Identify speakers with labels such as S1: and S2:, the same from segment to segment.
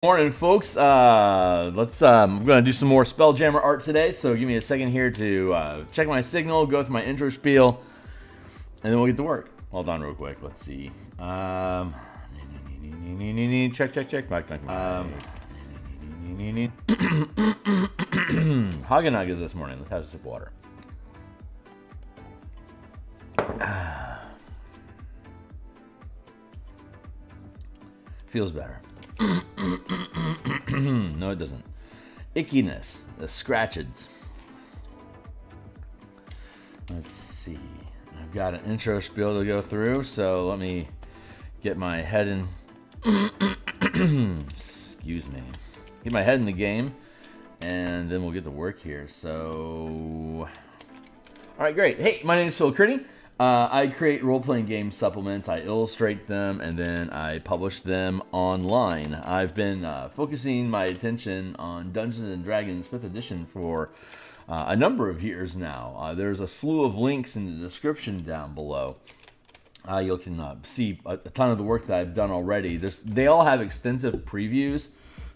S1: Morning, folks. I'm gonna do some more Spelljammer Art today. So give me a second here to check my signal, go through my intro spiel, and then we'll get to work. Hold on, real quick. Let's see. Check. Hagenag is this morning. Let's have a sip of water. Feels better. No, it doesn't. Ickiness, the scratches. Let's see. I've got an intro spiel to go through, so let me get my head in. Excuse me. Get my head in the game, and then we'll get to work here. So, all right, great. Hey, my name is Theurgy. I create role-playing game supplements, I illustrate them, and then I publish them online. I've been focusing my attention on Dungeons & Dragons 5th edition for a number of years now. There's a slew of links in the description down below. You can see a ton of the work that I've done already. They all have extensive previews,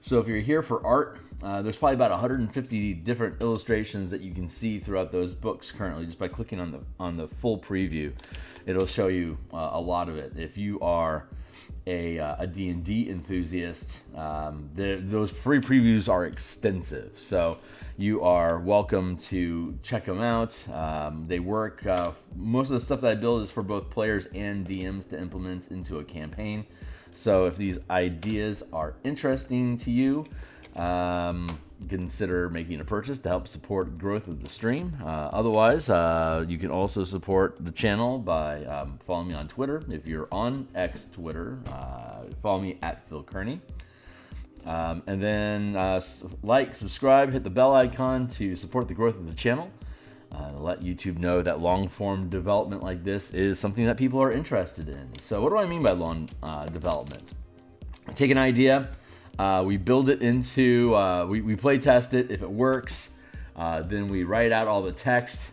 S1: so if you're here for art, there's probably about 150 different illustrations that you can see throughout those books currently just by clicking on the full preview. It'll show you a lot of it. If you are a D&D enthusiast, those free previews are extensive, so you are welcome to check them out. They work. Most of the stuff that I build is for both players and DMs to implement into a campaign. So if these ideas are interesting to you, consider making a purchase to help support growth of the stream. Otherwise, you can also support the channel by following me on Twitter. If you're on X Twitter, follow me at Theurgy. And then like, subscribe, hit the bell icon to support the growth of the channel. Let YouTube know that long-form development like this is something that people are interested in. So what do I mean by long development? Take an idea, we build it into, we play test it. If it works, then we write out all the text.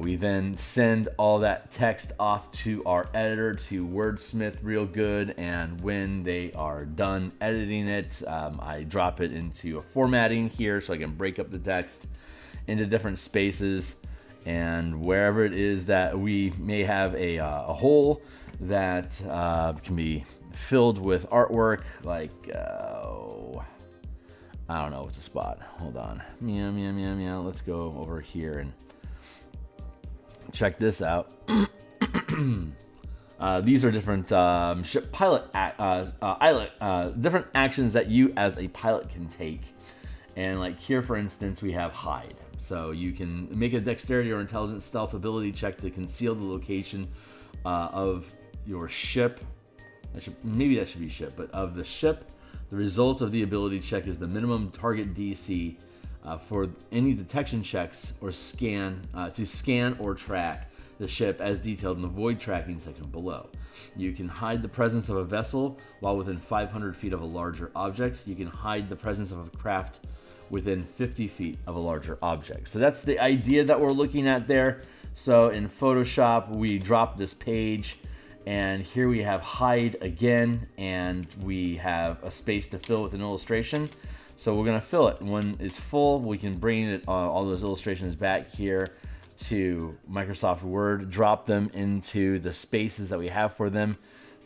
S1: We then send all that text off to our editor to wordsmith real good, and when they are done editing it, I drop it into a formatting here so I can break up the text into different spaces, and wherever it is that we may have a hole that can be filled with artwork, like I don't know what's a spot. Hold on. Meow. Let's go over here and check this out. These are different different actions that you as a pilot can take. And like here, for instance, we have hide. So you can make a dexterity or intelligence stealth ability check to conceal the location of your ship. Maybe that should be ship, but of the ship. The result of the ability check is the minimum target DC for any detection checks or scan or track the ship as detailed in the void tracking section below. You can hide the presence of a vessel while within 500 feet of a larger object. You can hide the presence of a craft within 50 feet of a larger object. So that's the idea that we're looking at there. So in Photoshop, we drop this page, and here we have hide again, and we have a space to fill with an illustration. So we're gonna fill it. When it's full, we can bring it all those illustrations back here to Microsoft Word, drop them into the spaces that we have for them,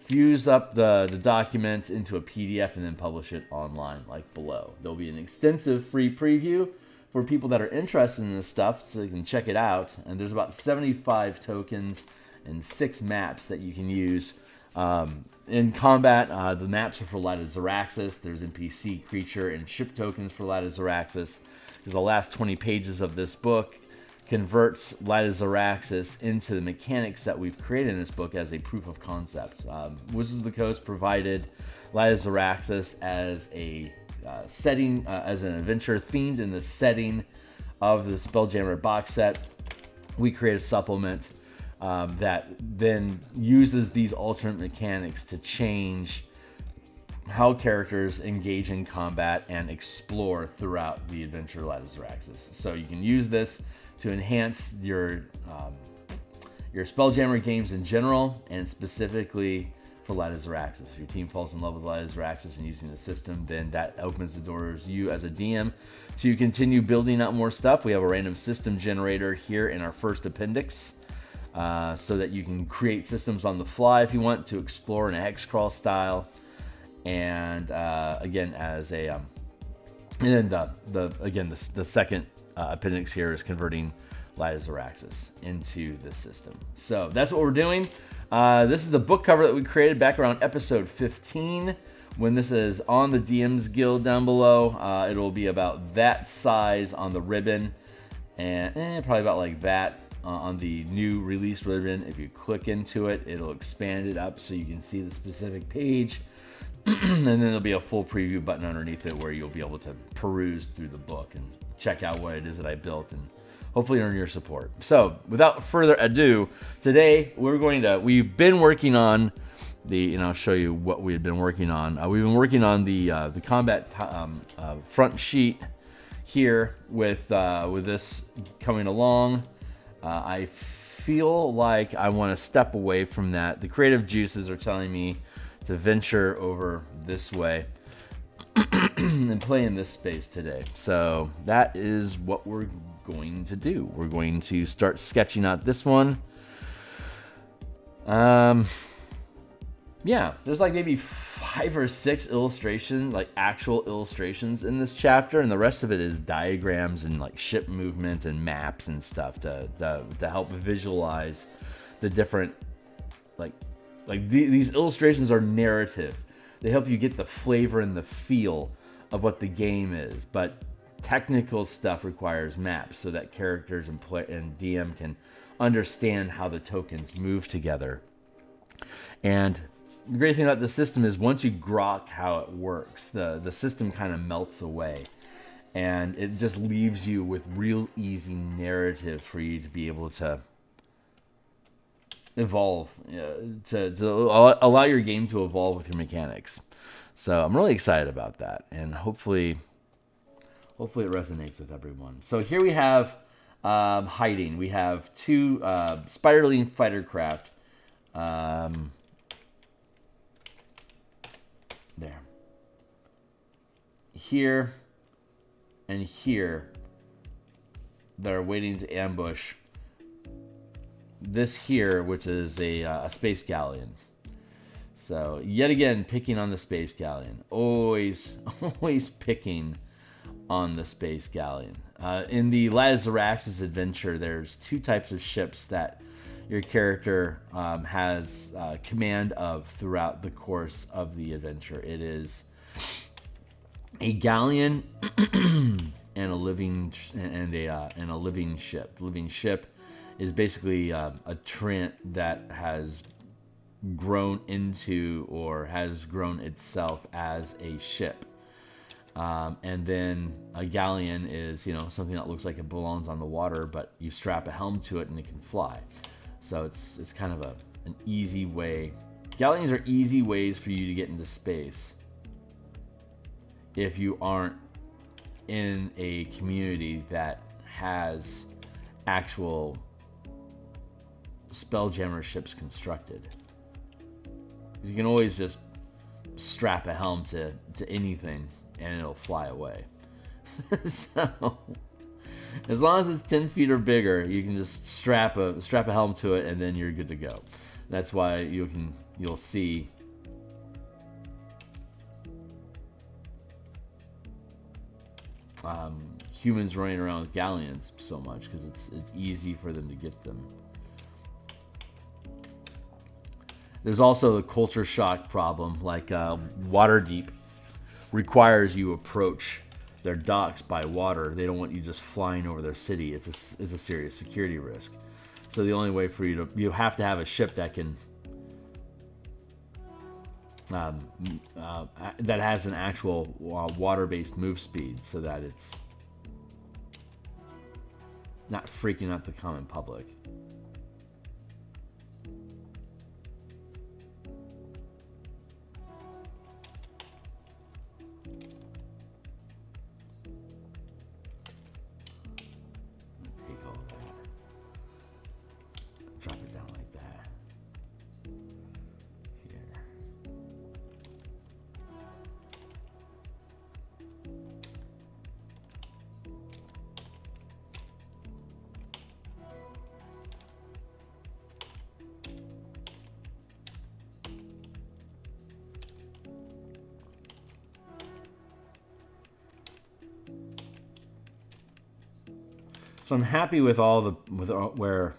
S1: fuse up the document into a PDF, and then publish it online like below. There'll be an extensive free preview for people that are interested in this stuff so they can check it out. And there's about 75 tokens and 6 maps that you can use. In combat, the maps are for Light of Xeraxis. There's NPC, creature, and ship tokens for Light of Xeraxis. Because the last 20 pages of this book converts Light of Xeraxis into the mechanics that we've created in this book as a proof of concept. Wizards of the Coast provided Light of Xeraxis as a setting, as an adventure themed in the setting of the Spelljammer box set. We create a supplement that then uses these alternate mechanics to change how characters engage in combat and explore throughout the adventure Light of Xeraxis. So you can use this to enhance your Spelljammer games in general, and specifically for Light of Zaraxis. If your team falls in love with Light of Zaraxis and using the system, then that opens the doors you as a DM to continue building out more stuff. We have a random system generator here in our first appendix, so that you can create systems on the fly if you want to explore in a hex crawl style. And again, as a and then the second appendix here is converting Light of Zaraxis into this system. So that's what we're doing. This is the book cover that we created back around episode 15. When this is on the DMsGuild down below, it'll be about that size on the ribbon, and probably about like that on the new release ribbon. If you click into it, it'll expand it up so you can see the specific page. And then there'll be a full preview button underneath it where you'll be able to peruse through the book and check out what it is that I built and hopefully earn your support. So without further ado, today we've been working on I'll show you what we've been working on. We've been working on the combat front sheet here with this coming along. I feel like I want to step away from that. The creative juices are telling me to venture over this way and play in this space today. So that is what we're going to do. We're going to start sketching out this one. Yeah, there's like maybe 5 or 6 illustrations, like actual illustrations in this chapter, and the rest of it is diagrams and like ship movement and maps and stuff to help visualize the different these illustrations are narrative. They help you get the flavor and the feel of what the game is, but technical stuff requires maps so that characters and DM can understand how the tokens move together. And the great thing about the system is once you grok how it works, the system kind of melts away, and it just leaves you with real easy narrative for you to be able to evolve, to allow your game to evolve with your mechanics. So I'm really excited about that, and hopefully it resonates with everyone. So here we have hiding. We have 2 spiderling fighter craft. There. Here and here that are waiting to ambush this here, which is a space galleon. So yet again, picking on the space galleon. Always picking on the space galleon. In the Light of Zaraxis adventure, there's 2 types of ships that your character has command of throughout the course of the adventure. It is a galleon and a living ship. Living ship is basically a Trent that has grown into or has grown itself as a ship. And then a galleon is, something that looks like it belongs on the water, but you strap a helm to it and it can fly. So it's kind of an easy way. Galleons are easy ways for you to get into space if you aren't in a community that has actual Spelljammer ships constructed. You can always just strap a helm to anything and it'll fly away. So as long as it's 10 feet or bigger, you can just strap a helm to it and then you're good to go. That's why you'll see humans running around with galleons so much because it's easy for them to get them. There's also the culture shock problem, like Waterdeep requires you approach their docks by water. They don't want you just flying over their city. It's a serious security risk. So the only way for you have to have a ship that can that has an actual water-based move speed, so that it's not freaking out the common public. Take all that, drop it down like that. Here. So I'm happy with where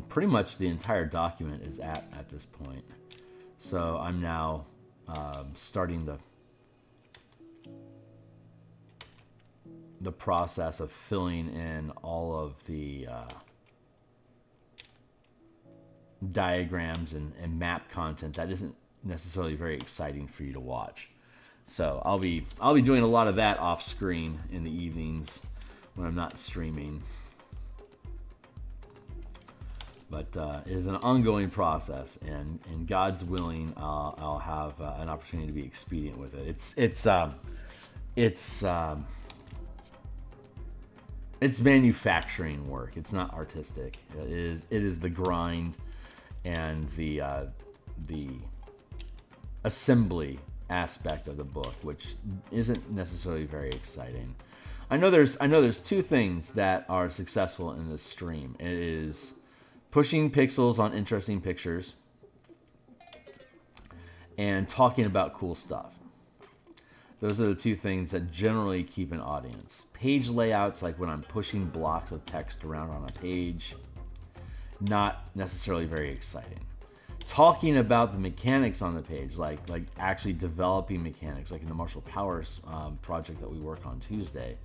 S1: pretty much the entire document is at this point. So I'm now starting the process of filling in all of the diagrams and map content that isn't necessarily very exciting for you to watch. So I'll be doing a lot of that off screen in the evenings when I'm not streaming. But it is an ongoing process, and God's willing, I'll have an opportunity to be expedient with it. It's manufacturing work. It's not artistic. It is the grind and the assembly aspect of the book, which isn't necessarily very exciting. I know there's two things that are successful in this stream. It is pushing pixels on interesting pictures and talking about cool stuff. Those are the two things that generally keep an audience. Page layouts, like when I'm pushing blocks of text around on a page, not necessarily very exciting. Talking about the mechanics on the page, like actually developing mechanics, like in the Martial Powers project that we work on Tuesday,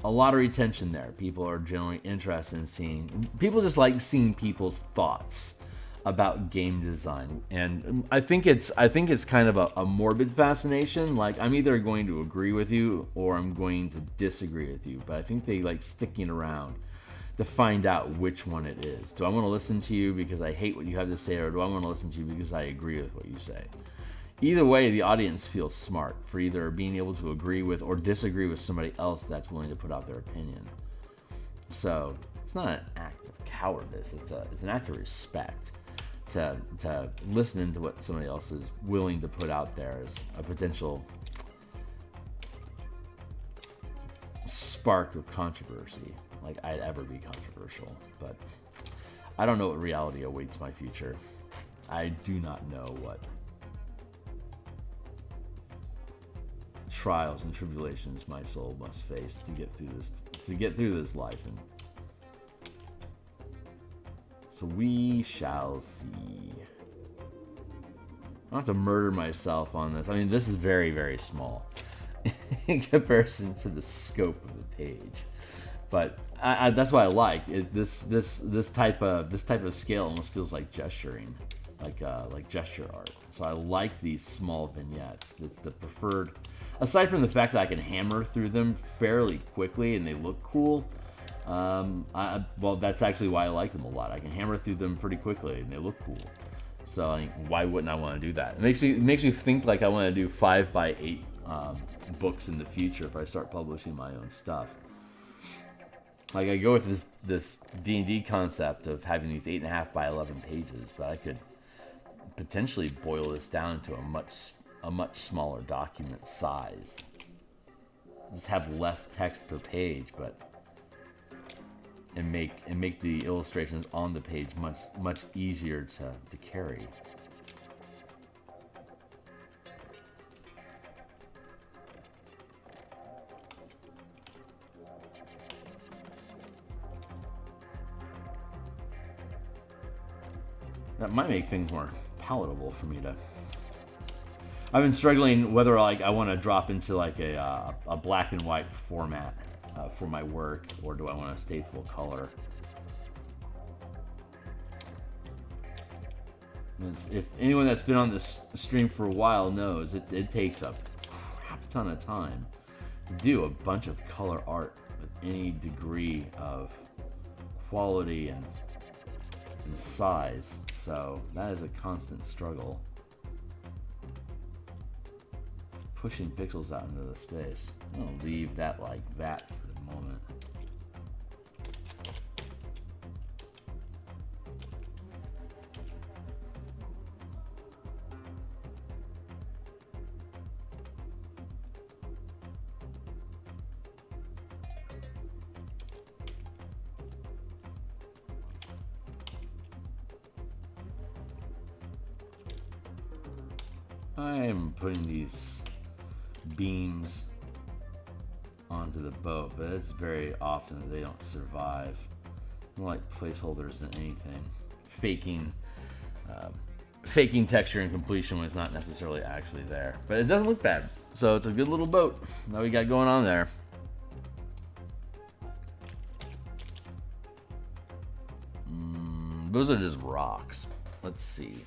S1: a lot of retention there. People are generally interested in seeing, people just like seeing people's thoughts about game design. And I think it's kind of a morbid fascination. Like, I'm either going to agree with you or I'm going to disagree with you. But I think they like sticking around to find out which one it is. Do I want to listen to you because I hate what you have to say, or do I want to listen to you because I agree with what you say? Either way, the audience feels smart for either being able to agree with or disagree with somebody else that's willing to put out their opinion. So it's not an act of cowardice. It's an act of respect to listening to what somebody else is willing to put out there as a potential spark of controversy. Like I'd ever be controversial, but I don't know what reality awaits my future. I do not know what trials and tribulations my soul must face to get through this life, and so we shall see. I don't have to murder myself on this. I mean, this is very, very small in comparison to the scope of the page, but that's what I like. This type of scale almost feels like gesturing, like gesture art. So I like these small vignettes. It's the preferred. Aside from the fact that I can hammer through them fairly quickly and they look cool, well, that's actually why I like them a lot. I can hammer through them pretty quickly and they look cool. So why wouldn't I want to do that? It makes me think like I want to do 5x8 books in the future if I start publishing my own stuff. Like I go with this D&D concept of having these 8.5 by 11 pages, but I could potentially boil this down to a much smaller document size. Just have less text per page, but and make the illustrations on the page much easier to carry. That might make things more palatable for me to. I've been struggling whether like I want to drop into like a black and white format for my work, or do I want to stay full color. If anyone that's been on this stream for a while knows, it takes a crap ton of time to do a bunch of color art with any degree of quality and size. So that is a constant struggle. Pushing pixels out into the space. I'm gonna leave that like that for the moment. I am putting these beams onto the boat, but it's very often that they don't survive. More like placeholders than anything. Faking texture and completion when it's not necessarily actually there. But it doesn't look bad. So it's a good little boat that we got going on there. Those are just rocks. Let's see.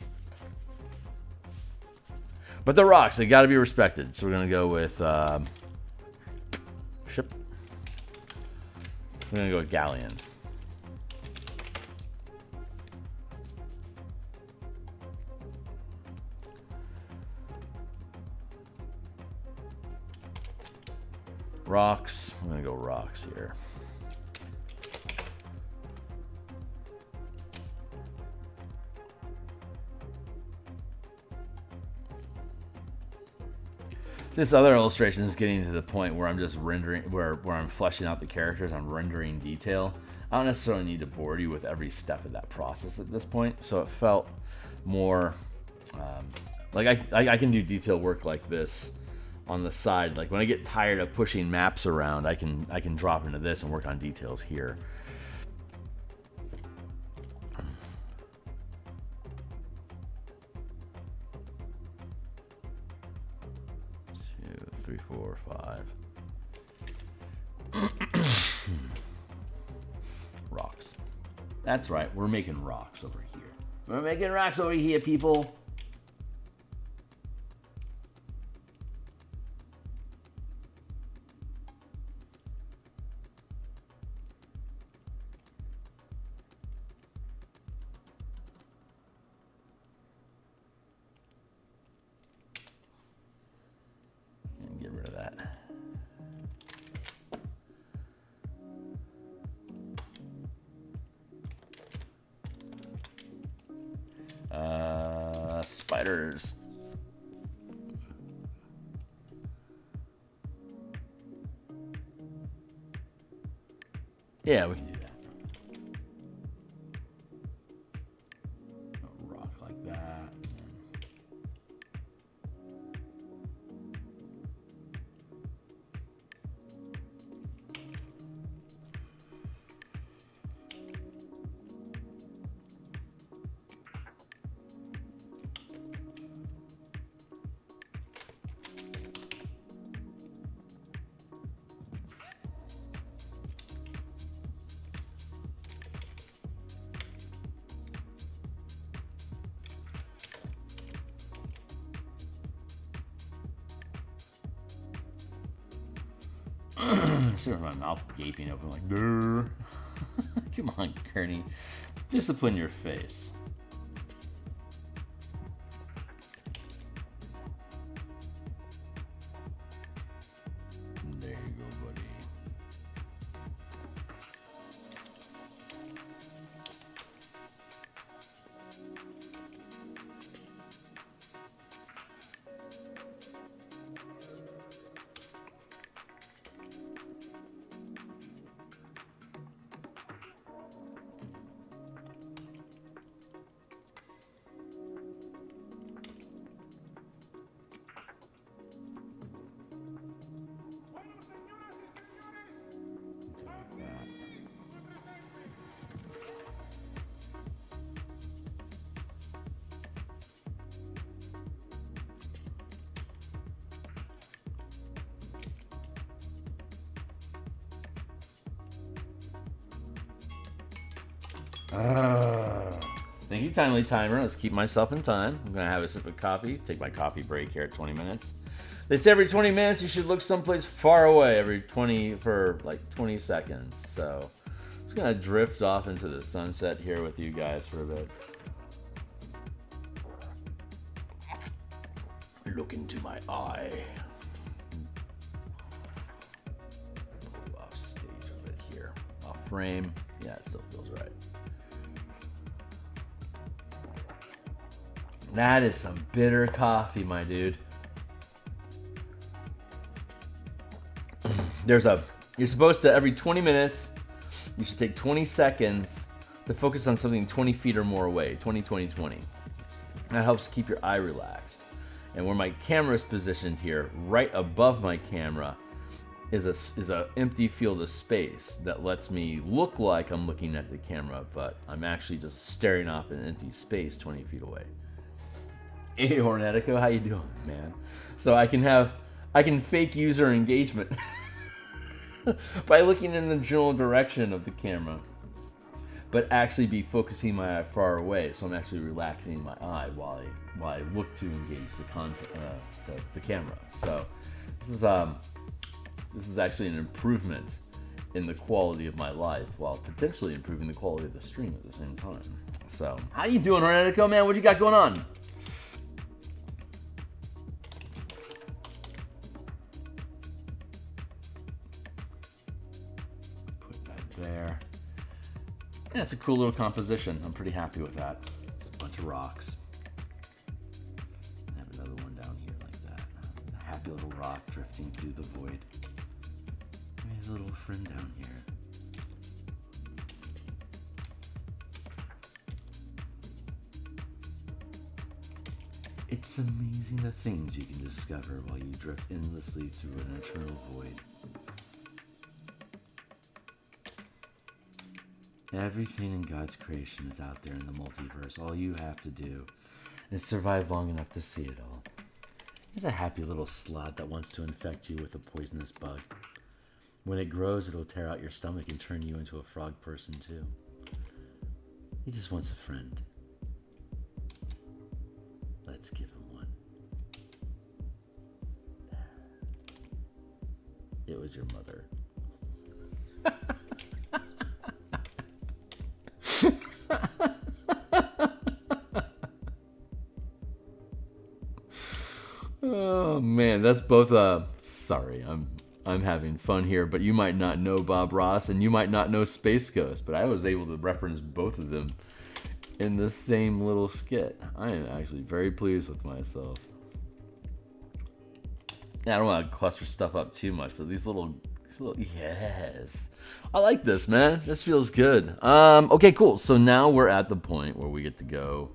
S1: But the rocks, they got to be respected. So we're going to go with ship. We're going to go with galleon. Rocks. I'm going to go rocks here. This other illustration is getting to the point where I'm just rendering, where I'm fleshing out the characters, I'm rendering detail. I don't necessarily need to bore you with every step of that process at this point, so it felt more like I can do detail work like this on the side. Like when I get tired of pushing maps around, I can drop into this and work on details here. 3, 4, 5. Rocks. That's right, we're making rocks over here. We're making rocks over here, people. Get rid of that. Spiders. Yeah, we can do that. A rock like that. Sort of my mouth gaping open like, Durr. Come on, Kearney. Discipline your face. There you go, buddy. Thank you, Timely Timer. Let's keep myself in time. I'm going to have a sip of coffee. Take my coffee break here at 20 minutes. They say every 20 minutes you should look someplace far away for like 20 seconds. So I'm just going to drift off into the sunset here with you guys for a bit. Look into my eye. Off stage a bit here. Off frame. Yeah, it still feels right. That is some bitter coffee, my dude. You're supposed to, every 20 minutes, you should take 20 seconds to focus on something 20 feet or more away. 20, 20, 20. That helps keep your eye relaxed. And where my camera is positioned here, right above my camera, is a empty field of space that lets me look like I'm looking at the camera, but I'm actually just staring off an empty space 20 feet away. Hey Hornetico, how you doing, man? So I can fake user engagement by looking in the general direction of the camera, but actually be focusing my eye far away. So I'm actually relaxing my eye while I look to engage the camera. So this is actually an improvement in the quality of my life, while potentially improving the quality of the stream at the same time. So how you doing, Hornetico, man? What you got going on? There. Yeah, it's a cool little composition. I'm pretty happy with that. A bunch of rocks. I have another one down here like that. A happy little rock drifting through the void. There's a little friend down here. It's amazing the things you can discover while you drift endlessly through an eternal void. Everything in God's creation is out there in the multiverse. All you have to do is survive long enough to see it all. There's a happy little slot that wants to infect you with a poisonous bug. When it grows, it'll tear out your stomach and turn you into a frog person too. He just wants a friend. Let's give him one. It was your mother. Oh man, that's both sorry, I'm having fun here, but you might not know Bob Ross and you might not know Space Ghost, but I was able to reference both of them in the same little skit. I am actually very pleased with myself. Yeah, I don't want to cluster stuff up too much, but these little yes. I like this, man. This feels good. Okay, cool. So now we're at the point where we get to go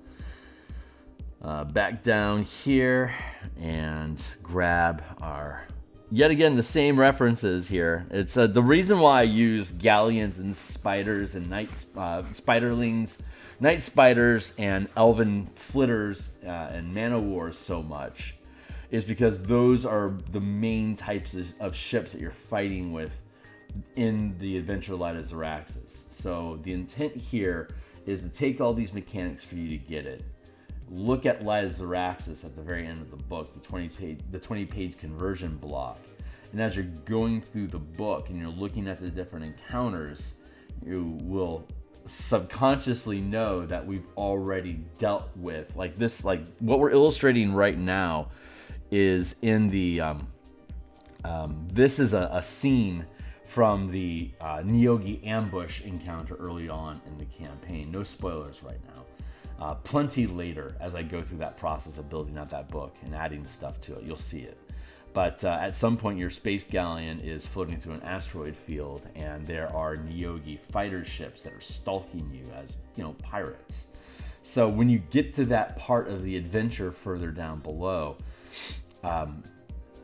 S1: back down here and grab our, yet again, the same references here. It's the reason why I use galleons and spiders and spiderlings, night spiders and elven flitters and man-o'-wars so much is because those are the main types of ships that you're fighting with in the Adventure Light of Xeraxis. So the intent here is to take all these mechanics for you to get it. Look at Light of Xeraxis at the very end of the book, the 20-page conversion block. And as you're going through the book and you're looking at the different encounters, you will subconsciously know that we've already dealt with, like this, like what we're illustrating right now is in the, this is a scene from the Neogi ambush encounter early on in the campaign. No spoilers right now. Plenty later as I go through that process of building out that book and adding stuff to it. You'll see it. But at some point your space galleon is floating through an asteroid field and there are Neogi fighter ships that are stalking you as, you know, pirates. So when you get to that part of the adventure further down below,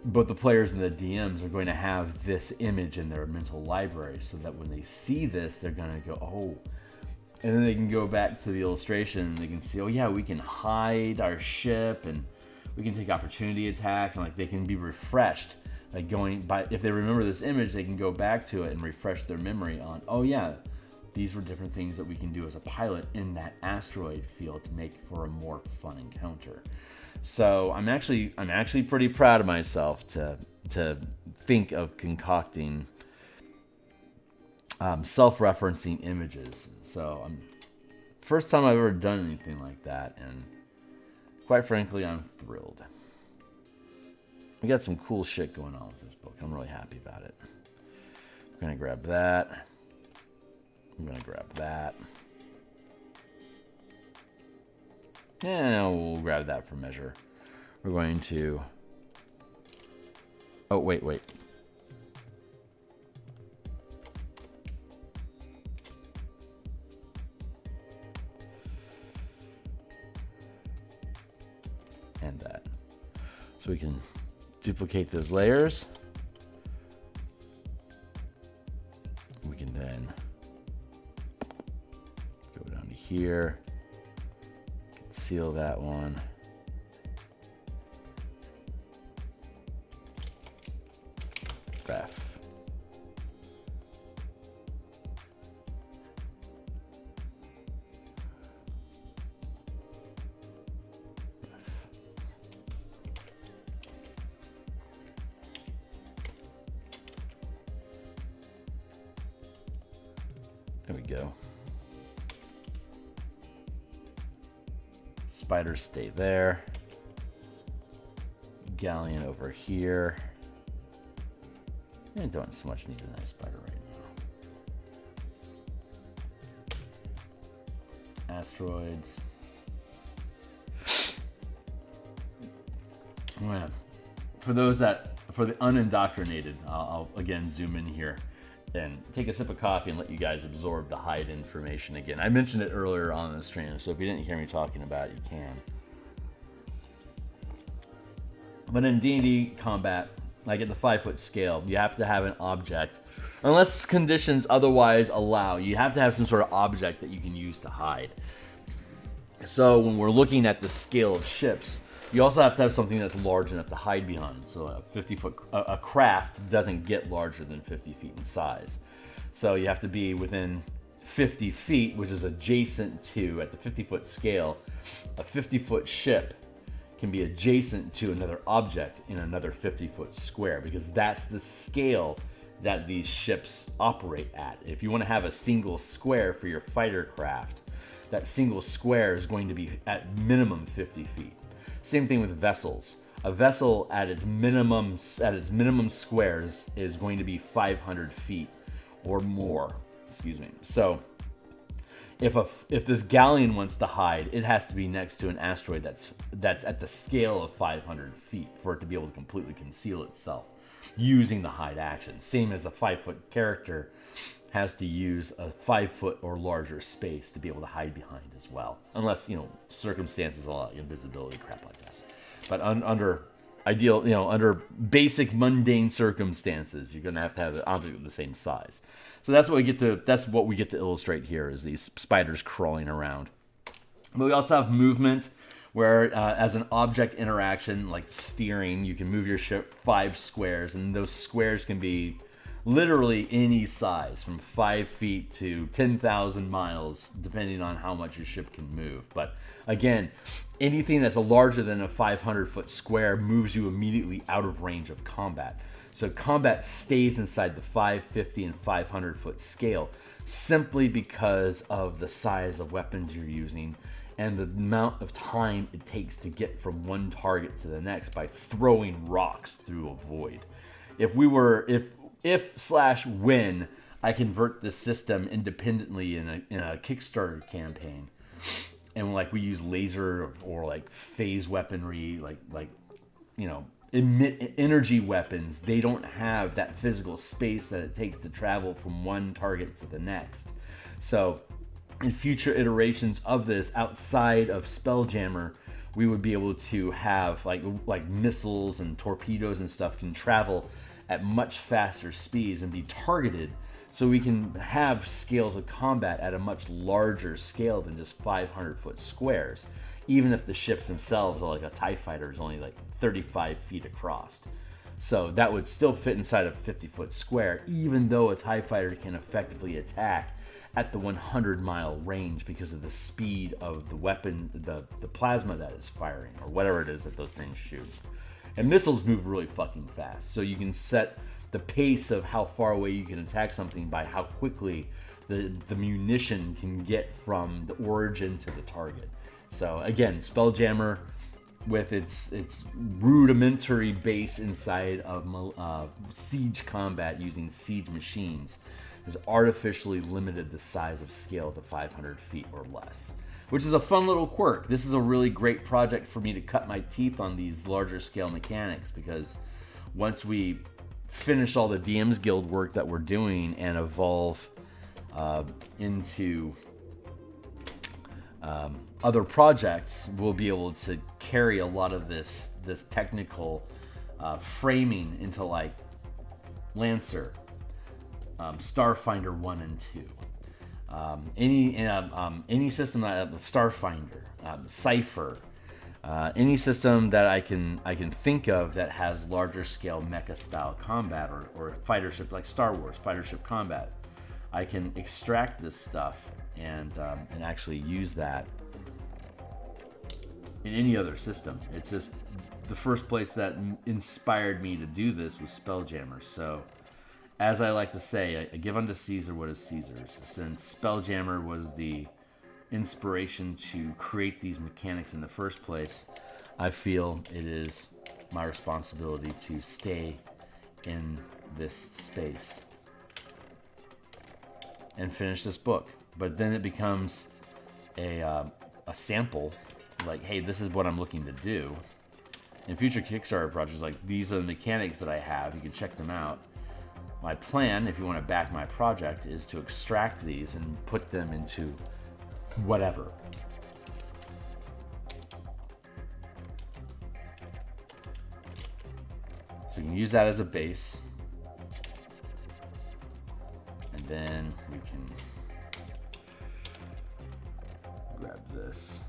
S1: both the players and the DMs are going to have this image in their mental library so that when they see this, they're going to go, oh, and then they can go back to the illustration and they can see, oh yeah, we can hide our ship and we can take opportunity attacks, and like they can be refreshed. Like going by, if they remember this image, they can go back to it and refresh their memory on, oh yeah, these were different things that we can do as a pilot in that asteroid field to make for a more fun encounter. So I'm actually pretty proud of myself to think of concocting self-referencing images. So first time I've ever done anything like that, and quite frankly, I'm thrilled. We got some cool shit going on with this book. I'm really happy about it. I'm gonna grab that. I'm gonna grab that. And we'll grab that for measure. We're going to... Oh, wait. And that. So we can duplicate those layers. here. Seal that one. Ref. There we go. Spiders stay there. Galleon over here. I don't so much need a nice spider right now. Asteroids. Well, for the unindoctrinated, I'll again zoom in here and take a sip of coffee and let you guys absorb the hide information again. I mentioned it earlier on the stream, so if you didn't hear me talking about it, you can. But in D&D combat, like at the 5-foot scale, you have to have an object, unless conditions otherwise allow. You have to have some sort of object that you can use to hide. So when we're looking at the scale of ships, you also have to have something that's large enough to hide behind. So a 50-foot, a craft doesn't get larger than 50 feet in size. So you have to be within 50 feet, which is adjacent to, at the 50-foot scale, a 50-foot ship can be adjacent to another object in another 50-foot square, because that's the scale that these ships operate at. If you want to have a single square for your fighter craft, that single square is going to be at minimum 50 feet. Same thing with vessels. A vessel at its minimum squares is going to be 500 feet or more. Excuse me. So if this galleon wants to hide, it has to be next to an asteroid that's at the scale of 500 feet for it to be able to completely conceal itself using the hide action. Same as a 5-foot character has to use a 5-foot or larger space to be able to hide behind as well, unless circumstances allow invisibility, crap like that. But under ideal, under basic mundane circumstances, you're going to have an object of the same size. So that's what we get to. That's what we get to illustrate here, is these spiders crawling around. But we also have movement, where as an object interaction, like steering, you can move your ship 5 squares, and those squares can be literally any size, from 5 feet to 10,000 miles, depending on how much your ship can move. But again, anything that's larger than a 500-foot square moves you immediately out of range of combat. So combat stays inside the 550 and 500-foot scale, simply because of the size of weapons you're using and the amount of time it takes to get from one target to the next by throwing rocks through a void. If/when I convert this system independently in a Kickstarter campaign, and like we use laser or like phase weaponry, emit energy weapons, they don't have that physical space that it takes to travel from one target to the next. So in future iterations of this, outside of Spelljammer, we would be able to have like missiles and torpedoes and stuff can travel at much faster speeds and be targeted, so we can have scales of combat at a much larger scale than just 500-foot squares, even if the ships themselves, are like a TIE fighter, is only like 35 feet across. So that would still fit inside a 50-foot square, even though a TIE fighter can effectively attack at the 100-mile range because of the speed of the weapon, the plasma that is firing, or whatever it is that those things shoot. And missiles move really fucking fast, so you can set the pace of how far away you can attack something by how quickly the munition can get from the origin to the target. So again, Spelljammer, with its rudimentary base inside of siege combat using siege machines, has artificially limited the size of scale to 500 feet or less, which is a fun little quirk. This is a really great project for me to cut my teeth on these larger scale mechanics, because once we finish all the DMsGuild work that we're doing and evolve into other projects, we'll be able to carry a lot of this technical framing into like Lancer, Starfinder 1 and 2. Any system that Starfinder, Cipher, any system that I can think of that has larger scale mecha style combat or fighter ship like Star Wars fighter ship combat, I can extract this stuff and actually use that in any other system. It's just the first place that inspired me to do this was Spelljammer. So, as I like to say, I give unto Caesar what is Caesar's. Since Spelljammer was the inspiration to create these mechanics in the first place, I feel it is my responsibility to stay in this space and finish this book. But then it becomes a sample, like, hey, this is what I'm looking to do. In future Kickstarter projects, like, these are the mechanics that I have. You can check them out. My plan, if you want to back my project, is to extract these and put them into whatever. So you can use that as a base. And then we can grab this.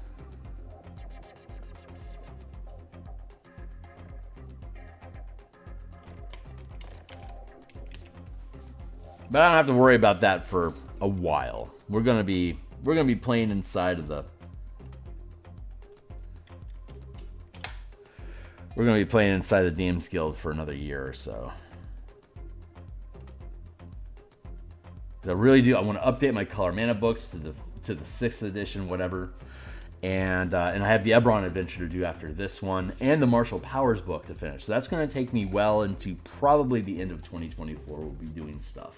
S1: But I don't have to worry about that for a while. We're gonna be playing inside of the. We're gonna be playing inside the DMsGuild for another year or so. I really do. I want to update my Color Mana books to the 6th edition, whatever. And I have the Eberron adventure to do after this one, and the Martial Powers book to finish. So that's going to take me well into probably the end of 2024. We'll be doing stuff,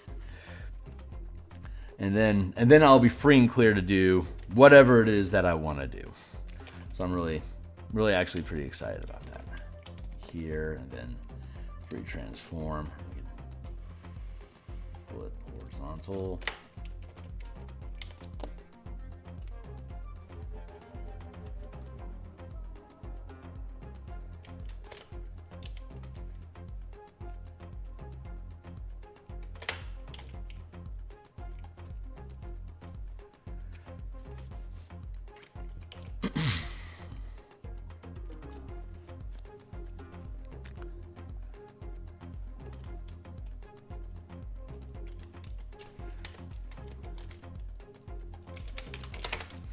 S1: and then I'll be free and clear to do whatever it is that I want to do. So I'm really actually pretty excited about that. Here, and then free transform. Flip horizontal.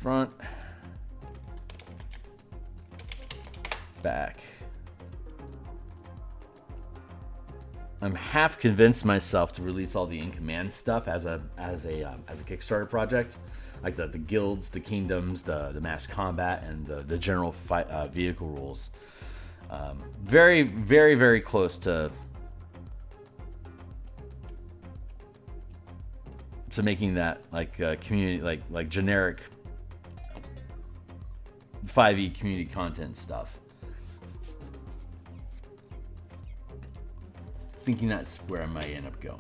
S1: Front, back. I'm half convinced myself to release all the in command stuff as a Kickstarter project, like the guilds, the kingdoms, the mass combat, and the general fight, vehicle rules. Very, very, very close to making that like community, like generic 5e community content stuff. Thinking that's where I might end up going.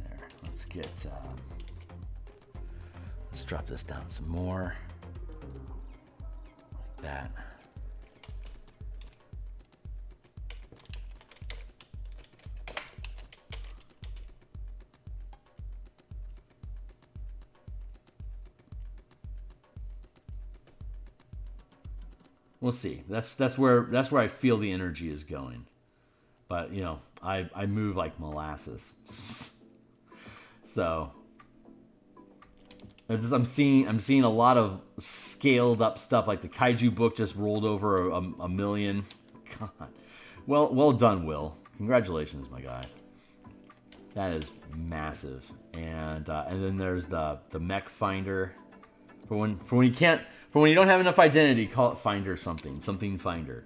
S1: There, let's drop this down some more. Like that. We'll see. That's where I feel the energy is going. But you know, I move like molasses. So I'm seeing a lot of scaled up stuff, like the Kaiju book just rolled over a million. God. Well done, Will. Congratulations, my guy. That is massive. And then there's the mech finder. For when you don't have enough identity, call it Finder something Finder.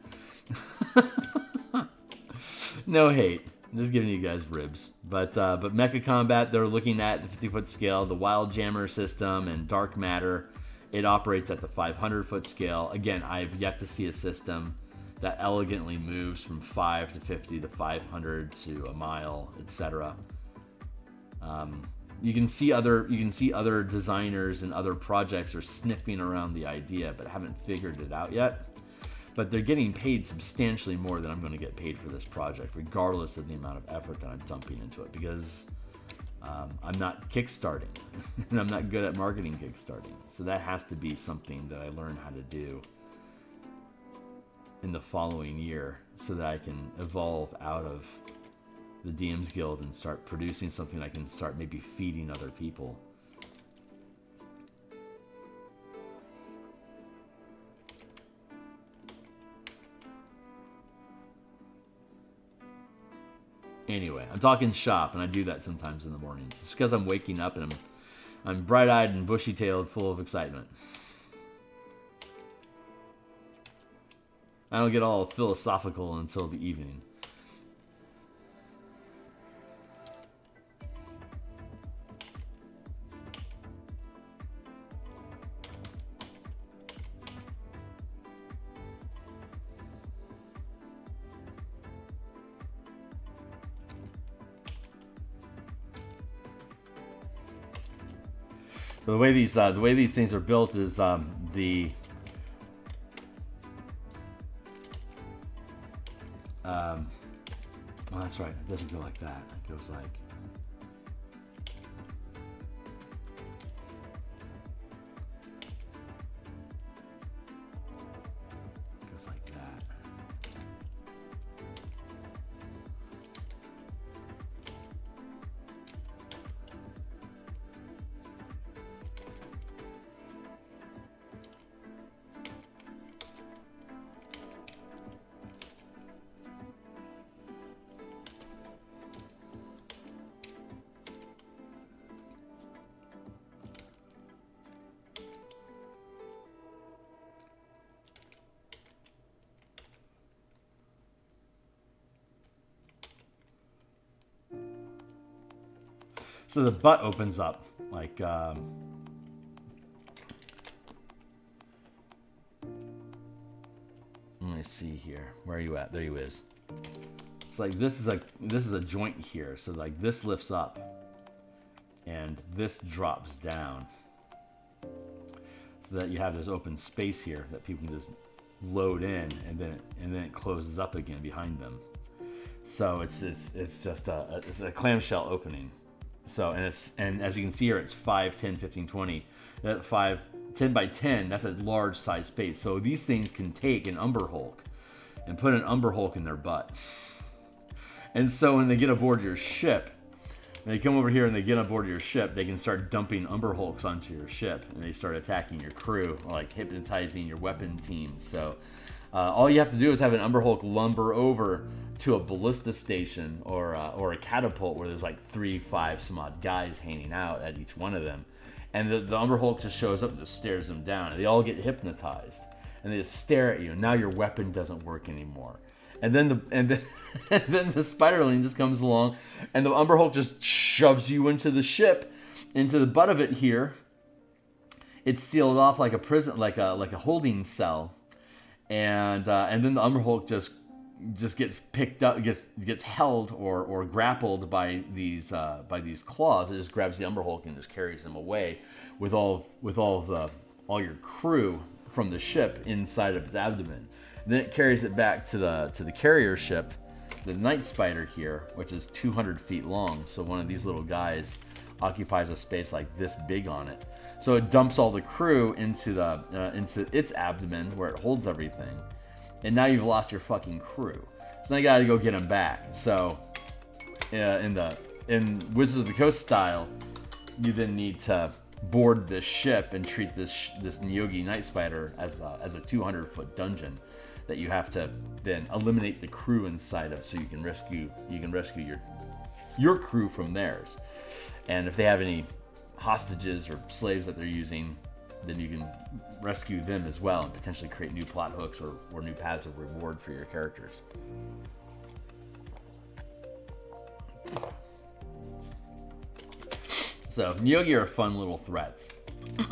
S1: No hate, I'm just giving you guys ribs. But Mecha Combat, they're looking at the 50-foot scale. The Wild Jammer system and Dark Matter, it operates at the 500-foot scale. Again, I've yet to see a system that elegantly moves from 5 to 50 to 500 to a mile, etc. You can see other designers and other projects are sniffing around the idea, but haven't figured it out yet. but they're getting paid substantially more than I'm going to get paid for this project, regardless of the amount of effort that I'm dumping into it, because I'm not kickstarting, and I'm not good at marketing kickstarting. So that has to be something that I learn how to do in the following year, so that I can evolve out of the DMsGuild and start producing something I can start maybe feeding other people. Anyway, I'm talking shop, and I do that sometimes in the mornings. It's because I'm waking up and I'm bright-eyed and bushy-tailed, full of excitement. I don't get all philosophical until the evening. So the way these things are built is well, that's right. It doesn't go like that. It goes like. It goes like that. So the butt opens up like let me see here. Where are you at? There you is. It's like this is a joint here. So like this lifts up and this drops down. So that you have this open space here that people can just load in, and then it closes up again behind them. So it's just a clamshell opening. So, and as you can see here, it's 5, 10, 15, 20. That 5, 10 by 10, that's a large size space. So these things can take an Umber Hulk and put an Umber Hulk in their butt. And so when they get aboard your ship, when they come over here and they get aboard your ship, they can start dumping Umber Hulks onto your ship, and they start attacking your crew, like hypnotizing your weapon team. So all you have to do is have an Umber Hulk lumber over to a ballista station or a catapult where there's like 3, 5 some odd guys hanging out at each one of them, and the Umber Hulk just shows up and just stares them down, and they all get hypnotized, and they just stare at you, and now your weapon doesn't work anymore. And then the Spiderling just comes along, and the Umber Hulk just shoves you into the ship, into the butt of it here. It's sealed off like a prison, like a holding cell. And then the Umber Hulk just gets picked up, gets held or grappled by these claws. It just grabs the Umber Hulk and just carries them away with all your crew from the ship inside of its abdomen. Then it carries it back to the carrier ship, the Night Spider here, which is 200 feet long. So one of these little guys occupies a space like this big on it. So it dumps all the crew into its abdomen where it holds everything, and now you've lost your fucking crew. So now you gotta go get them back. So in Wizards of the Coast style, you then need to board this ship and treat this Neogi Night Spider as a 200-foot dungeon that you have to then eliminate the crew inside of, so you can rescue your crew from theirs. And if they have any hostages or slaves that they're using, then you can rescue them as well and potentially create new plot hooks or new paths of reward for your characters. So Neogi are fun little threats. Get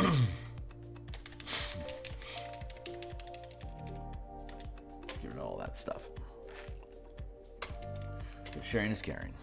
S1: rid of all that stuff. But sharing is caring.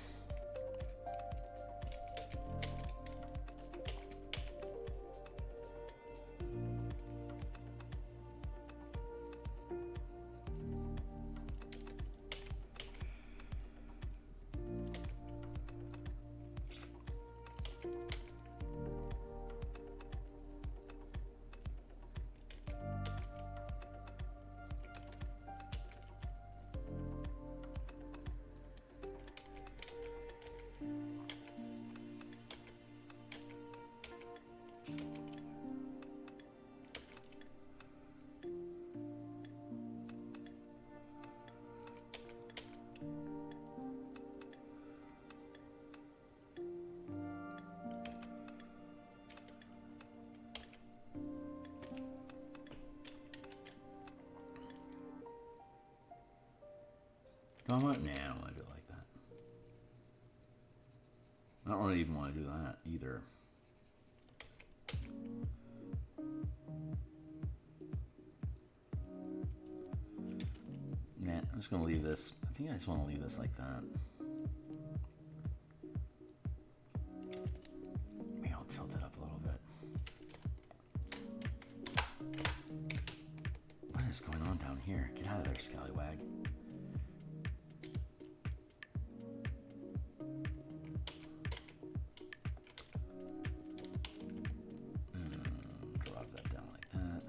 S1: Do I want? Nah, I don't want to do it like that. I don't really even want to do that either. Nah, I'm just going to leave this. I think I just want to leave this like that. Maybe I'll tilt it up a little bit. What is going on down here? Get out of there, scallywag. Drop that down like that.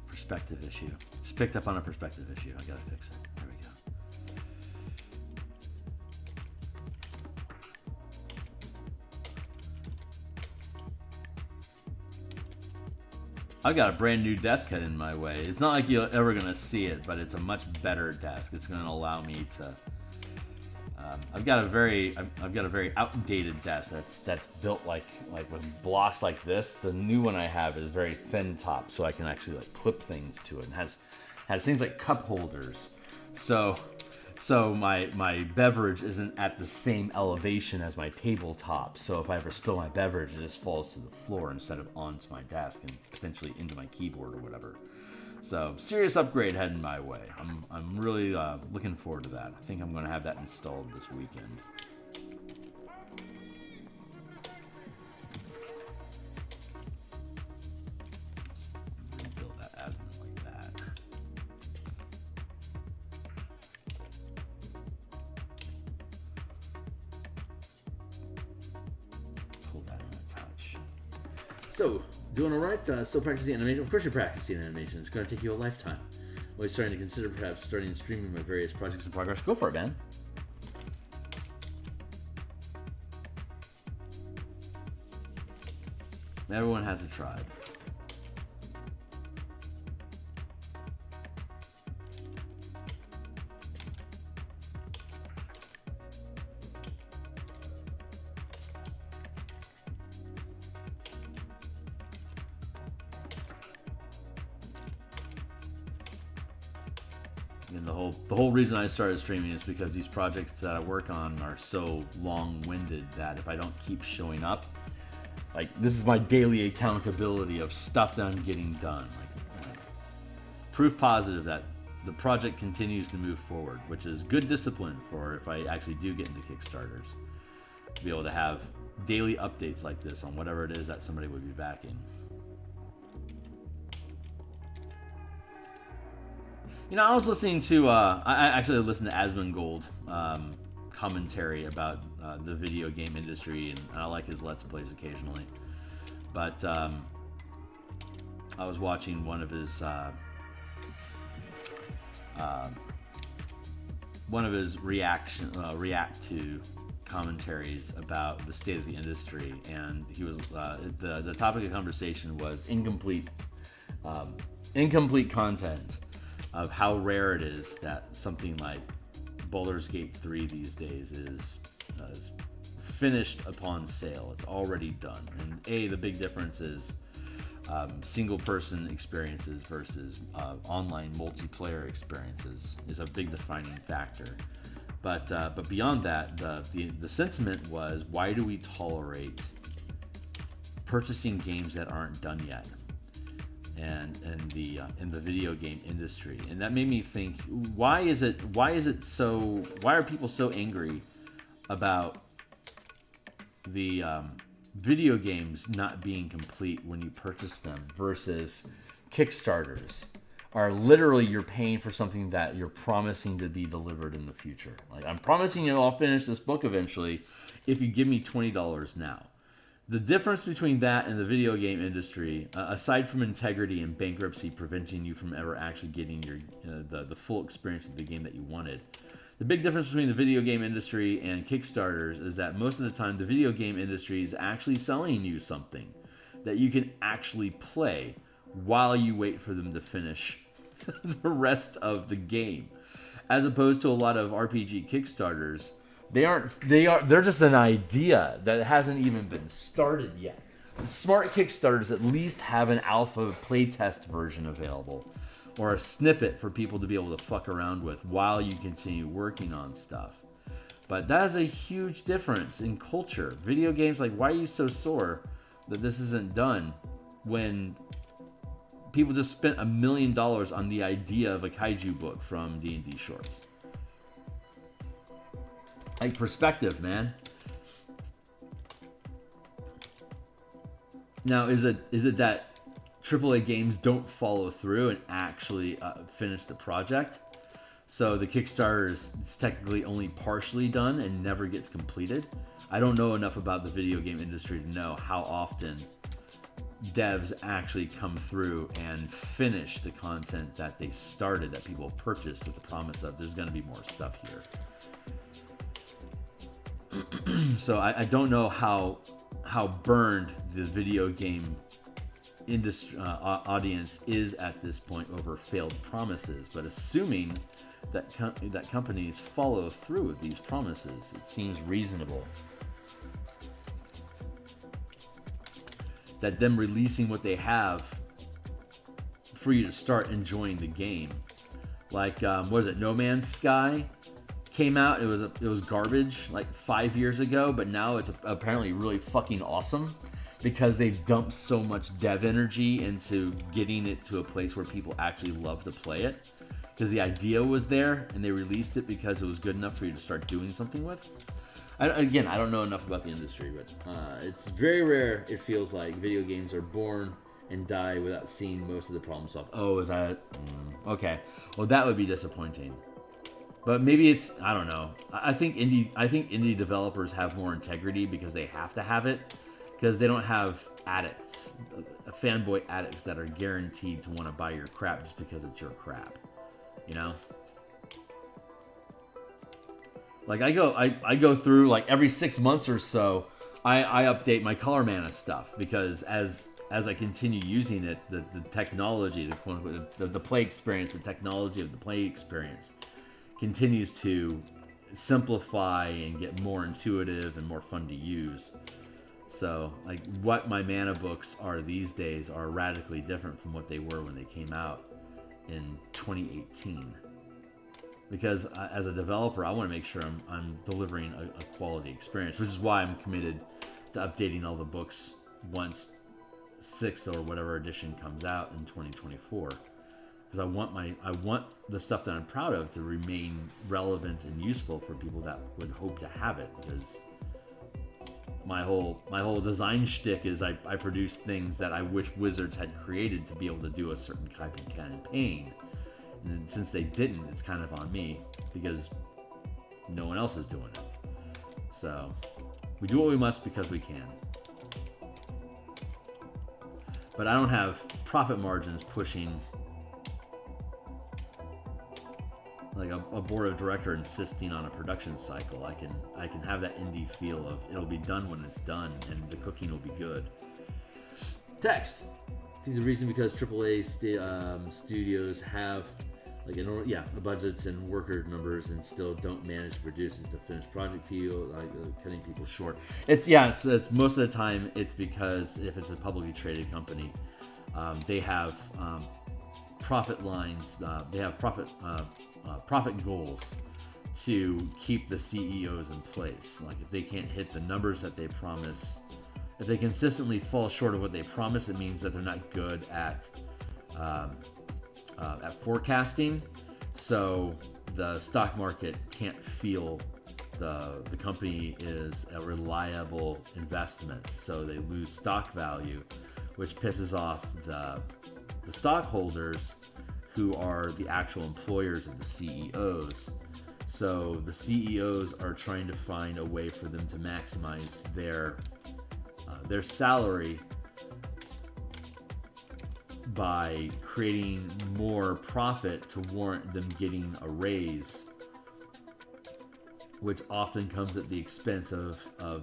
S1: Perspective issue. Just picked up on a perspective issue. I gotta fix it. There we go. I've got a brand new desk head in my way. It's not like you're ever gonna see it, but it's a much better desk. It's gonna allow me to. I've got a very outdated desk that's built like with blocks like this. The new one I have is very thin top, so I can actually like clip things to it, and has things like cup holders. So my beverage isn't at the same elevation as my tabletop. So if I ever spill my beverage, it just falls to the floor instead of onto my desk and potentially into my keyboard or whatever. So serious upgrade heading my way. I'm really looking forward to that. I think I'm going to have that installed this weekend. Rebuild that admin like that. Pull that in a touch. So. Doing all right? Still practicing animation? Of course you're practicing animation. It's going to take you a lifetime. Always starting to consider perhaps starting streaming my various projects in progress. Go for it, man. Everyone has a tribe. And the whole reason I started streaming is because these projects that I work on are so long-winded that if I don't keep showing up, like this is my daily accountability of stuff that I'm getting done. Like proof positive that the project continues to move forward, which is good discipline for if I actually do get into Kickstarters. To be able to have daily updates like this on whatever it is that somebody would be backing. You know, I was listening to, I actually listened to DMsGuild commentary about the video game industry, and I like his Let's Plays occasionally. But I was watching one of his react to commentaries about the state of the industry, and he was the topic of conversation was incomplete content. Of how rare it is that something like Baldur's Gate 3 these days is finished upon sale. It's already done. And the big difference is single-person experiences versus online multiplayer experiences is a big defining factor. But beyond that, the sentiment was, why do we tolerate purchasing games that aren't done yet? And in the video game industry, and that made me think: why are people so angry about the video games not being complete when you purchase them versus Kickstarters are literally you're paying for something that you're promising to be delivered in the future. Like, I'm promising you I'll finish this book eventually if you give me $20 now. The difference between that and the video game industry, aside from integrity and bankruptcy preventing you from ever actually getting your the full experience of the game that you wanted, the big difference between the video game industry and Kickstarters is that most of the time the video game industry is actually selling you something. that you can actually play while you wait for them to finish the rest of the game. As opposed to a lot of RPG Kickstarters, they're just an idea that hasn't even been started yet. The smart Kickstarters at least have an alpha playtest version available, or a snippet for people to be able to fuck around with while you continue working on stuff. But that is a huge difference in culture. Video games, like, why are you so sore that this isn't done when people just spent $1 million on the idea of a kaiju book from D&D Shorts? Like, perspective, man. Now, is it that AAA games don't follow through and actually finish the project? So the Kickstarter is technically only partially done and never gets completed? I don't know enough about the video game industry to know how often devs actually come through and finish the content that they started, that people purchased with the promise of there's going to be more stuff here. So I don't know how burned the video game industry audience is at this point over failed promises, but assuming that companies follow through with these promises, it seems reasonable that them releasing what they have for you to start enjoying the game. Like, what is it, No Man's Sky came out, it was garbage like 5 years ago, but now it's apparently really fucking awesome because they've dumped so much dev energy into getting it to a place where people actually love to play it, because the idea was there and they released it because it was good enough for you to start doing something with. Again, I don't know enough about the industry, but it's very rare, it feels like, video games are born and die without seeing most of the problem solved. Oh, is that okay? Well, that would be disappointing. But maybe it's, I don't know. I think indie developers have more integrity because they have to have it, because they don't have addicts, fanboy addicts that are guaranteed to want to buy your crap just because it's your crap, you know? Like, I go through, like, every 6 months or so, I update my Color Mana stuff, because as I continue using it, the technology, the play experience, the technology of the play experience continues to simplify and get more intuitive and more fun to use. So, like, what my mana books are these days are radically different from what they were when they came out in 2018. Because as a developer, I want to make sure I'm delivering a quality experience, which is why I'm committed to updating all the books once 6th or whatever edition comes out in 2024. Because I want the stuff that I'm proud of to remain relevant and useful for people that would hope to have it. Because my whole design shtick is I produce things that I wish Wizards had created to be able to do a certain type of campaign. And since they didn't, it's kind of on me because no one else is doing it. So we do what we must because we can. But I don't have profit margins pushing, like, a board of director insisting on a production cycle. I can have that indie feel of it'll be done when it's done and the cooking will be good. Text. I think the reason because AAA studios have the budgets and worker numbers and still don't manage to produce is to finish project feel like cutting people short. It's most of the time it's because if it's a publicly traded company, they have profit lines, they have profit goals to keep the CEOs in place. Like, if they can't hit the numbers that they promise, if they consistently fall short of what they promise, it means that they're not good at forecasting. So the stock market can't feel the company is a reliable investment. So they lose stock value, which pisses off the stockholders, who are the actual employers of the CEOs. So the CEOs are trying to find a way for them to maximize their salary by creating more profit to warrant them getting a raise, which often comes at the expense of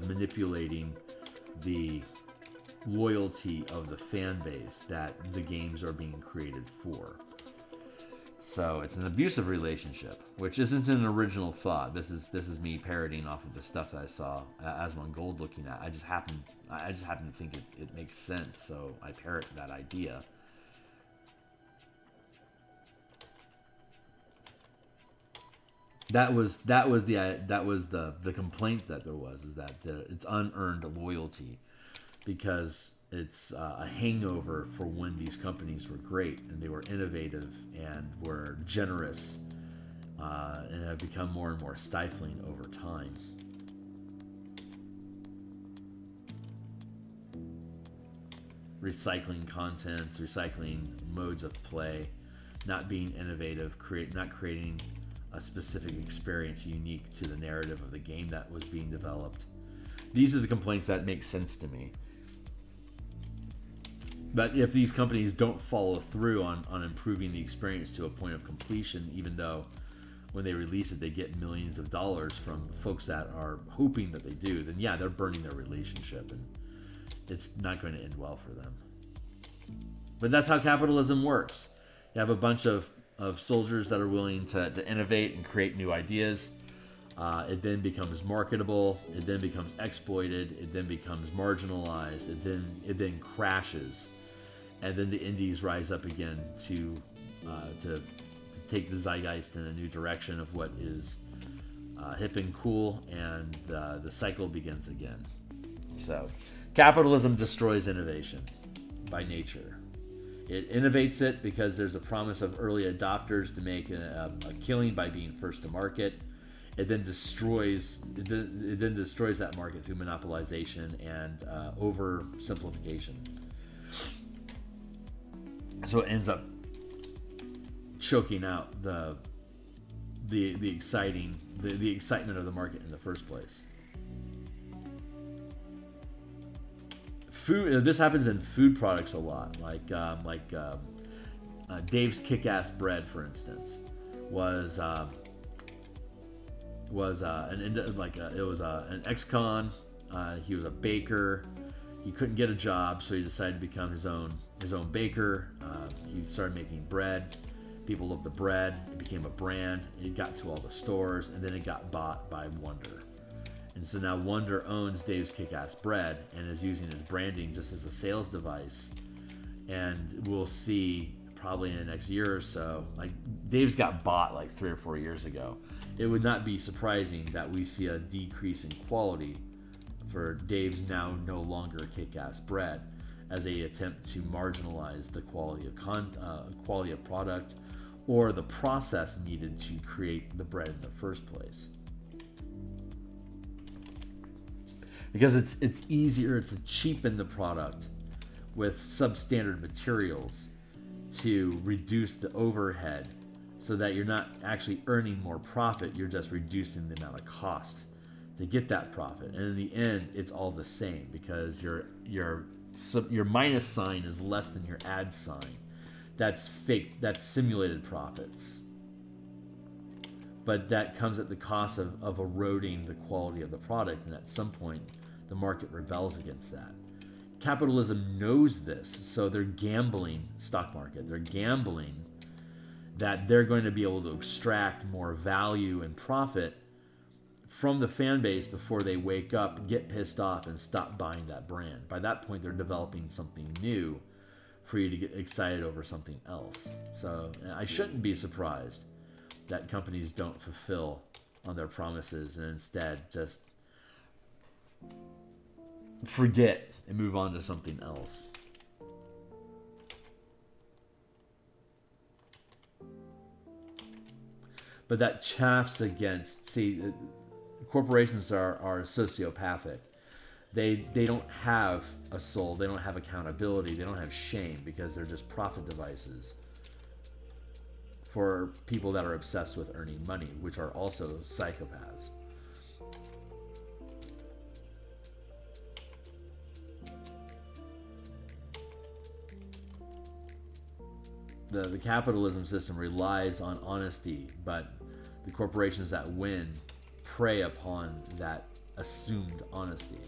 S1: manipulating the loyalty of the fan base that the games are being created for. So it's an abusive relationship, which isn't an original thought. This is me parroting off of the stuff that I saw Asmongold looking at. I just happen to think it makes sense, so I parrot that idea. That was the complaint that there was, is that it's unearned loyalty, because it's a hangover for when these companies were great and they were innovative and were generous, and have become more and more stifling over time. Recycling content, recycling modes of play, not being innovative, not creating a specific experience unique to the narrative of the game that was being developed. These are the complaints that make sense to me. But if these companies don't follow through on improving the experience to a point of completion, even though when they release it they get millions of dollars from folks that are hoping that they do, then yeah, they're burning their relationship, and it's not going to end well for them. But that's how capitalism works. You have a bunch of soldiers that are willing to innovate and create new ideas. It then becomes marketable. It then becomes exploited. It then becomes marginalized. It then crashes, and then the indies rise up again to take the zeitgeist in a new direction of what is hip and cool, and the cycle begins again. So, capitalism destroys innovation by nature. It innovates it because there's a promise of early adopters to make a killing by being first to market. It then destroys that market through monopolization and oversimplification. So it ends up choking out the excitement of the market in the first place. Food. This happens in food products a lot, like Dave's Kick-Ass Bread, for instance, was an ex-con. He was a baker. He couldn't get a job, so he decided to become his own baker. He started making bread. People loved the bread. It became a brand. It got to all the stores, and then it got bought by Wonder. And so now Wonder owns Dave's Kick-Ass Bread and is using his branding just as a sales device. And we'll see probably in the next year or so, like Dave's got bought like 3 or 4 years ago. It would not be surprising that we see a decrease in quality for Dave's now no longer Kick-Ass Bread, as they attempt to marginalize the quality of product or the process needed to create the bread in the first place. Because it's easier to cheapen the product with substandard materials to reduce the overhead, so that you're not actually earning more profit, you're just reducing the amount of cost to get that profit. And in the end, it's all the same, because your minus sign is less than your add sign. That's fake, that's simulated profits. But that comes at the cost of eroding the quality of the product, and at some point, the market rebels against that. Capitalism knows this, so they're gambling, stock market, they're gambling that they're going to be able to extract more value and profit from the fan base before they wake up, get pissed off, and stop buying that brand. By that point, they're developing something new for you to get excited over something else. So I shouldn't be surprised that companies don't fulfill on their promises and instead just forget and move on to something else. But that chaffs against, corporations are sociopathic. They don't have a soul, they don't have accountability, they don't have shame, because they're just profit devices for people that are obsessed with earning money, which are also psychopaths. The capitalism system relies on honesty, but the corporations that win prey upon that assumed honesty.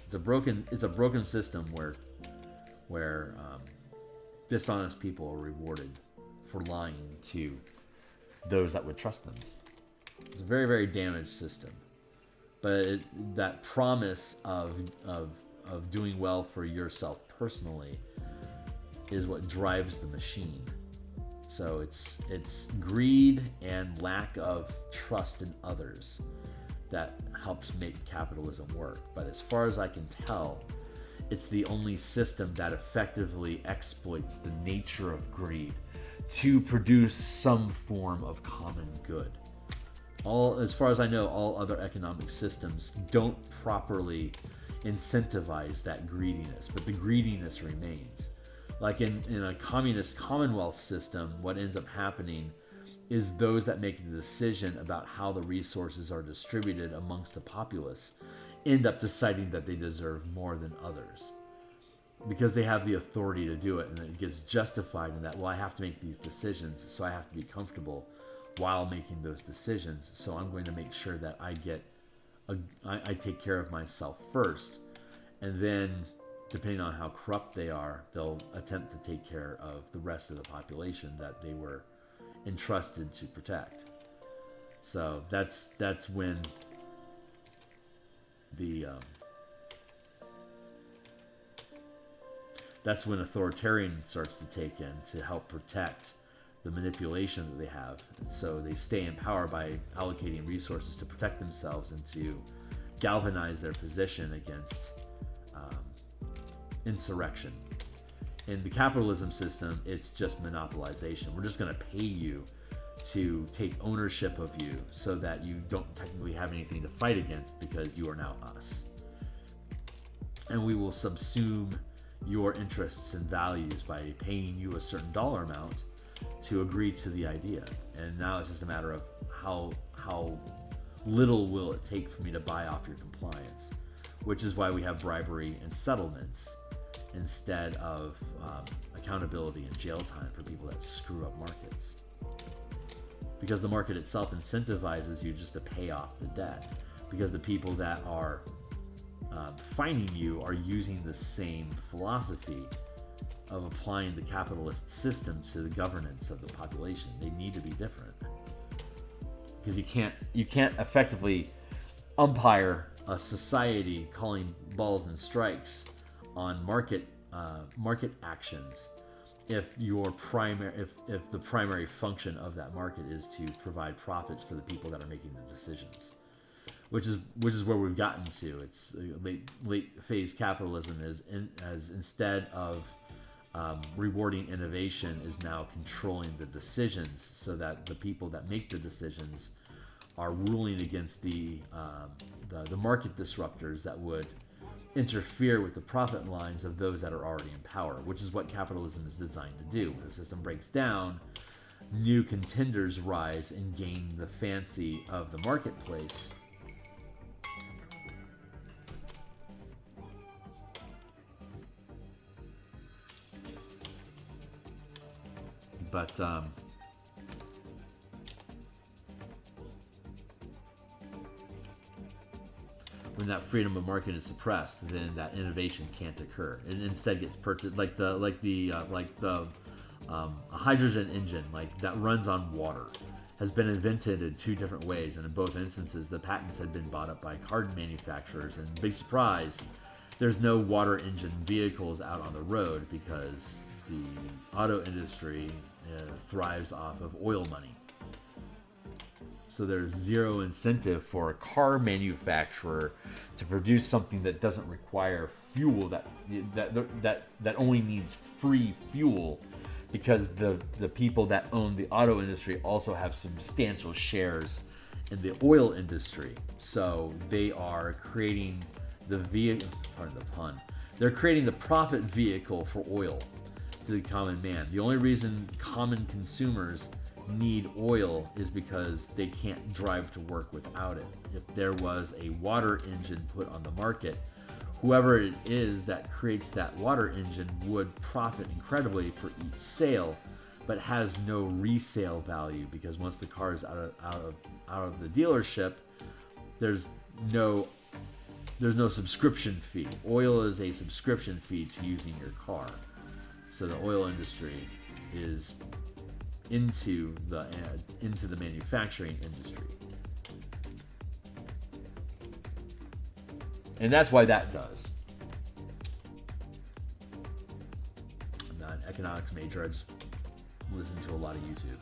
S1: It's a broken system where where dishonest people are rewarded for lying to those that would trust them. It's a very, very damaged system. But that promise of doing well for yourself personally is what drives the machine. So it's greed and lack of trust in others that helps make capitalism work. But as far as I can tell, it's the only system that effectively exploits the nature of greed to produce some form of common good. As far as I know, all other economic systems don't properly incentivize that greediness, but the greediness remains. Like in a communist commonwealth system, what ends up happening is those that make the decision about how the resources are distributed amongst the populace end up deciding that they deserve more than others, because they have the authority to do it, and it gets justified in that, well, I have to make these decisions, so I have to be comfortable while making those decisions, so I'm going to make sure that I take care of myself first, and then depending on how corrupt they are, they'll attempt to take care of the rest of the population that they were entrusted to protect. So that's when that's when authoritarian starts to take in to help protect the manipulation that they have. So they stay in power by allocating resources to protect themselves and to galvanize their position against insurrection. In the capitalism system, it's just monopolization. We're just going to pay you to take ownership of you so that you don't technically have anything to fight against because you are now us. And we will subsume your interests and values by paying you a certain dollar amount to agree to the idea. And now it's just a matter of how little will it take for me to buy off your compliance, which is why we have bribery and settlements instead of accountability and jail time for people that screw up markets. Because the market itself incentivizes you just to pay off the debt, because the people that are fining you are using the same philosophy of applying the capitalist system to the governance of the population. They need to be different, because you can't effectively umpire a society calling balls and strikes on market actions if the primary function of that market is to provide profits for the people that are making the decisions, which is where we've gotten to. It's late phase capitalism as instead of rewarding innovation, is now controlling the decisions, so that the people that make the decisions are ruling against the market disruptors that would interfere with the profit lines of those that are already in power, which is what capitalism is designed to do. When the system breaks down, new contenders rise and gain the fancy of the marketplace. But when that freedom of market is suppressed, then that innovation can't occur. It instead gets purchased, like the hydrogen engine, like that runs on water, has been invented in two different ways, and in both instances, the patents had been bought up by car manufacturers. And big surprise, there's no water engine vehicles out on the road because the auto industry thrives off of oil money. So there's zero incentive for a car manufacturer to produce something that doesn't require fuel, that only needs free fuel, because the people that own the auto industry also have substantial shares in the oil industry. So they are creating pardon the pun, they're creating the profit vehicle for oil to the common man. The only reason common consumers need oil is because they can't drive to work without it. If there was a water engine put on the market, whoever it is that creates that water engine would profit incredibly for each sale, but has no resale value, because once the car is out of the dealership, there's no there's no subscription fee. Oil is a subscription fee to using your car. So the oil industry is into the manufacturing industry. And that's why that does. I'm not an economics major. I just listen to a lot of YouTube.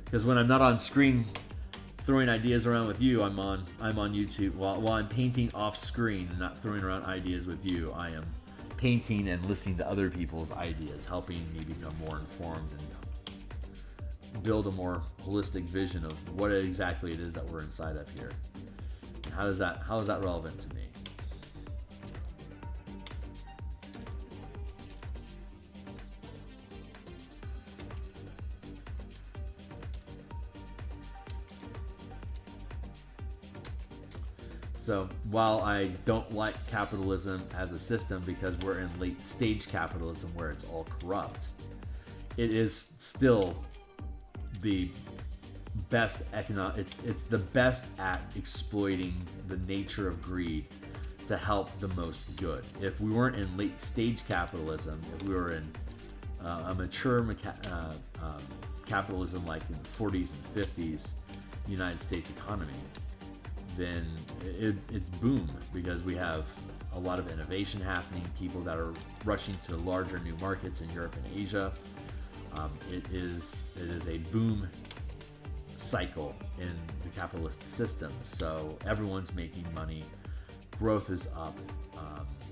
S1: Because when I'm not on screen throwing ideas around with you, I'm on YouTube. While I'm painting off screen and not throwing around ideas with you, I am painting and listening to other people's ideas, helping me become more informed and build a more holistic vision of what exactly it is that we're inside of here. And how is that relevant to me? So while I don't like capitalism as a system because we're in late stage capitalism where it's all corrupt, it is still the best it's the best at exploiting the nature of greed to help the most good. If we weren't in late stage capitalism, if we were in a mature capitalism like in the 40s and 50s United States economy, then it's boom, because we have a lot of innovation happening, people that are rushing to larger new markets in Europe and Asia. It is a boom cycle in the capitalist system. So everyone's making money, growth is up,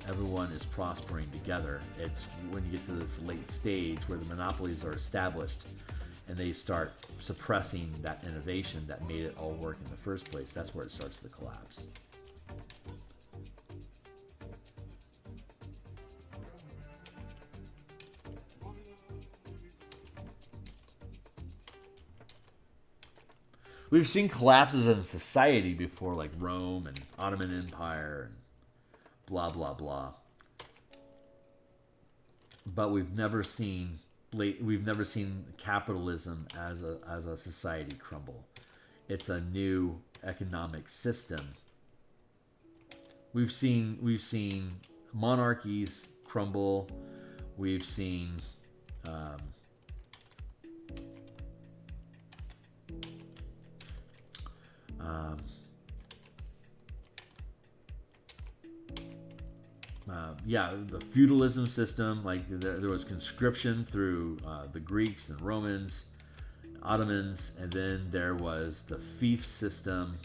S1: everyone is prospering together. It's when you get to this late stage where the monopolies are established and they start suppressing that innovation that made it all work in the first place, that's where it starts to collapse. We've seen collapses in society before, like Rome and Ottoman Empire and blah, blah, blah. But we've never seen capitalism as a society crumble. It's a new economic system. We've seen monarchies crumble. We've seen the feudalism system. Like there was conscription through the Greeks and Romans, Ottomans, and then there was the fief system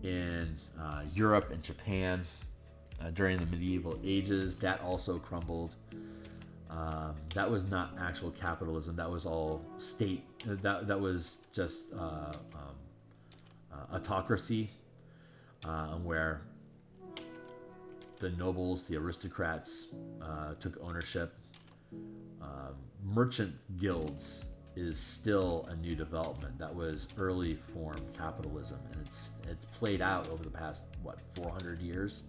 S1: in Europe and Japan during the medieval ages. That also crumbled. That was not actual capitalism. That was all state. That was just autocracy, where the nobles, the aristocrats, took ownership. Merchant guilds is still a new development. That was early form capitalism, and it's played out over the past 400 years,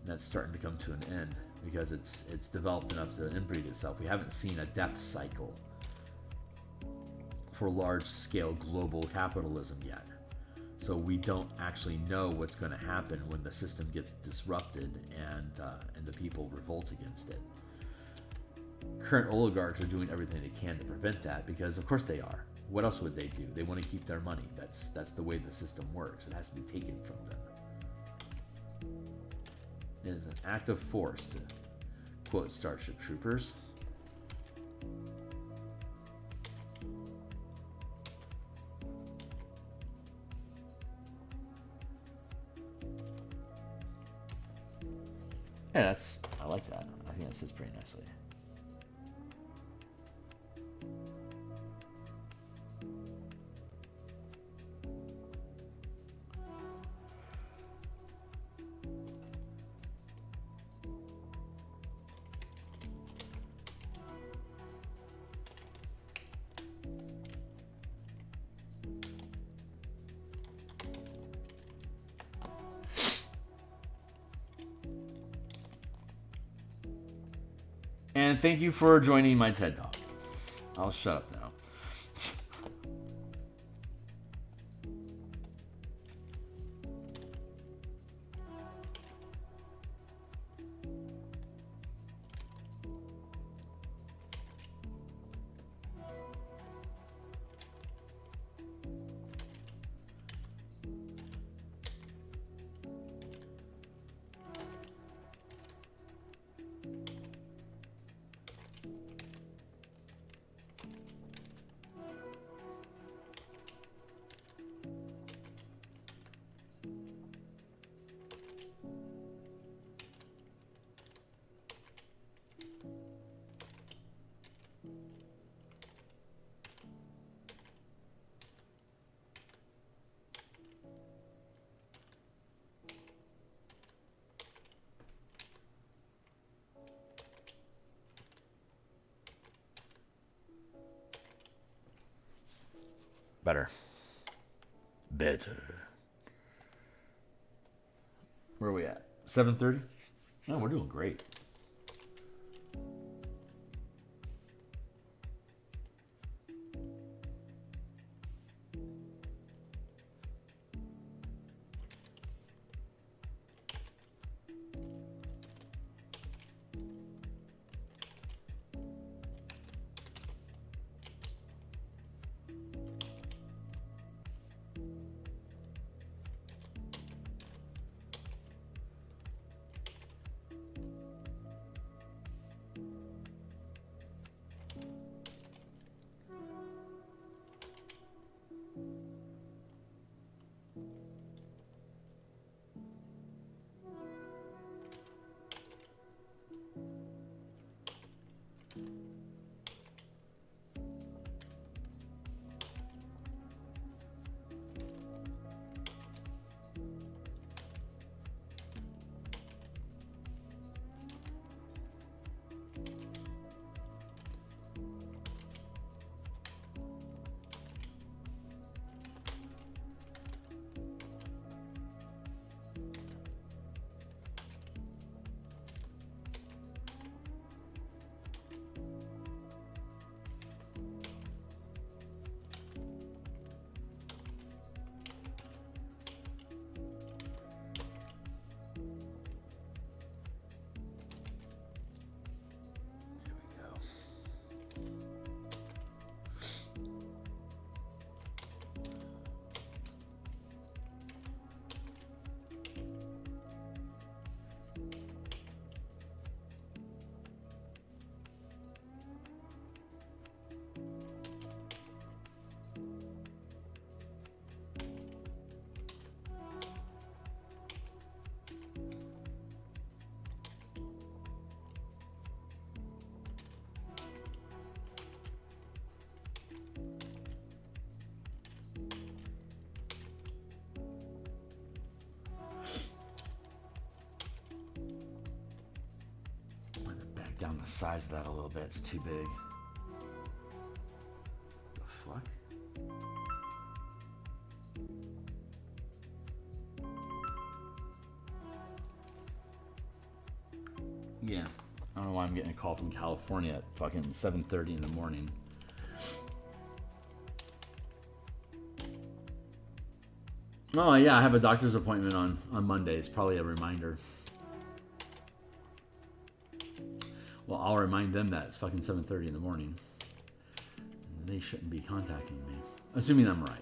S1: and that's starting to come to an end because it's developed enough to inbreed itself. We haven't seen a death cycle for large scale global capitalism yet. So we don't actually know what's going to happen when the system gets disrupted and the people revolt against it. Current oligarchs are doing everything they can to prevent that because, of course, they are. What else would they do? They want to keep their money. That's the way the system works. It has to be taken from them. It is an act of force, to quote Starship Troopers. Yeah, I like that. I think that sits pretty nicely. And thank you for joining my TED Talk. I'll shut up now. Better. Better. Where are we at? 7:30? No, we're doing great. Down the size of that a little bit. It's too big. The fuck? Yeah. I don't know why I'm getting a call from California at fucking 7:30 in the morning. Oh yeah, I have a doctor's appointment on Monday. It's probably a reminder. Well, I'll remind them that it's fucking 7:30 in the morning. They shouldn't be contacting me. Assuming I'm right.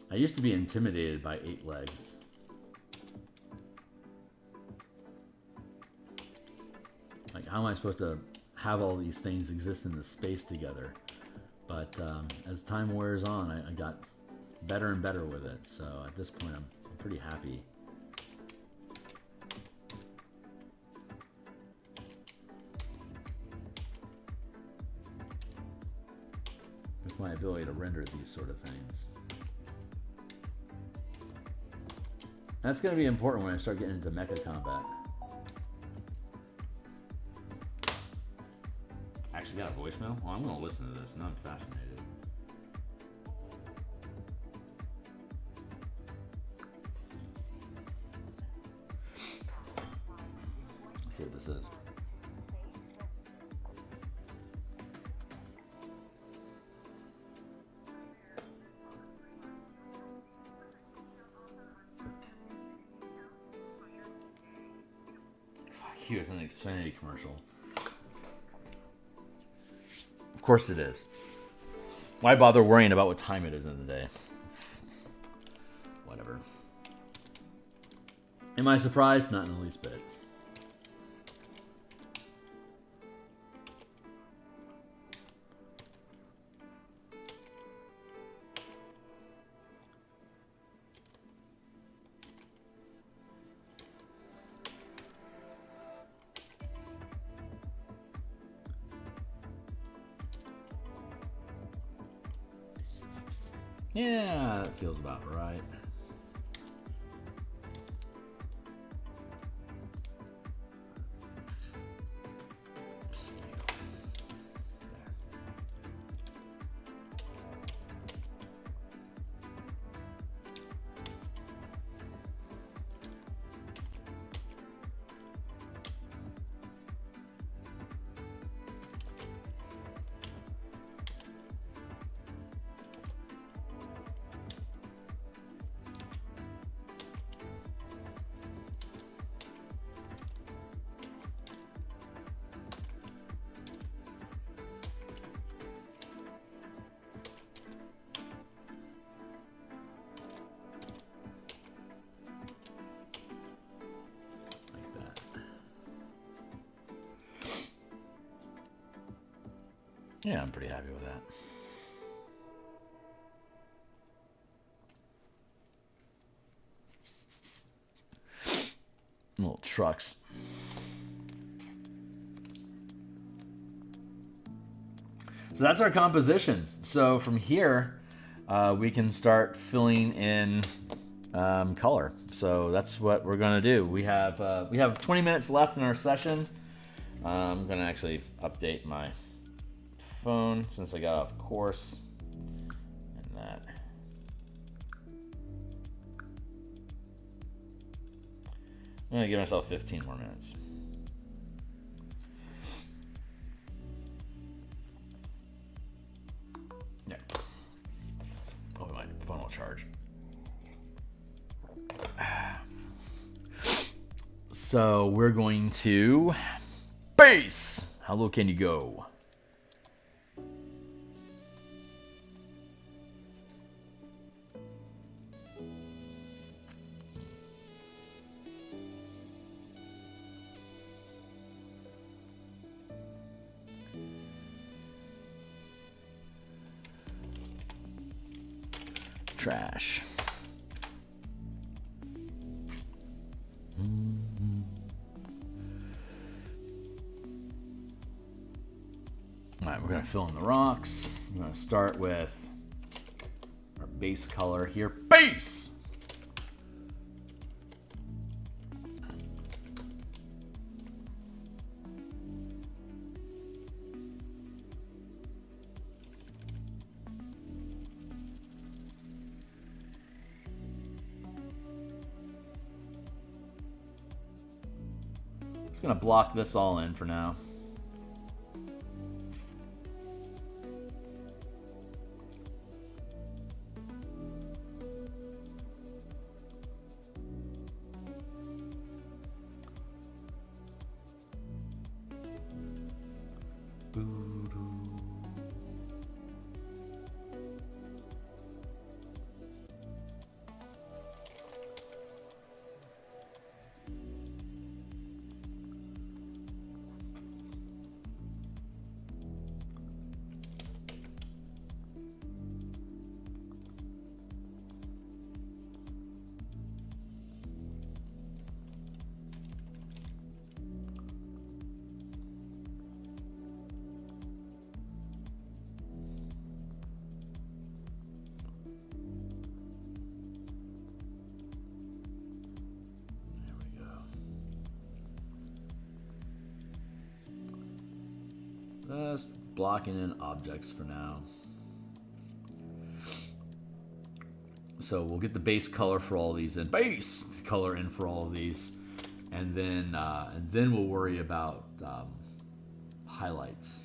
S1: I used to be intimidated by 8 legs. Like, how am I supposed to have all these things exist in this space together? But as time wears on, I got better and better with it. So at this point, I'm pretty happy. With my ability to render these sort of things. That's going to be important when I start getting into mecha combat. Actually got a voicemail? Well, I'm going to listen to this. Now I'm fascinated. Let's see what this is. Here's an Xfinity commercial. Of course it is. Why bother worrying about what time it is in the day? Whatever. Am I surprised? Not in the least bit. Yeah, that feels about right. Yeah, I'm pretty happy with that. Little trucks. So that's our composition. So from here, we can start filling in color. So that's what we're gonna do. We have 20 minutes left in our session. I'm gonna actually update my phone since I got off course and that. I'm gonna give myself 15 more minutes. Yeah. Oh, my phone will charge. So we're going to base. How low can you go? Trash. All right, we're going to fill in the rocks. I'm going to start with our base color here. Base! Just going to block this all in for now. Just blocking in objects for now. So we'll get the base color for all these in. Base color in for all of these. And then we'll worry about highlights.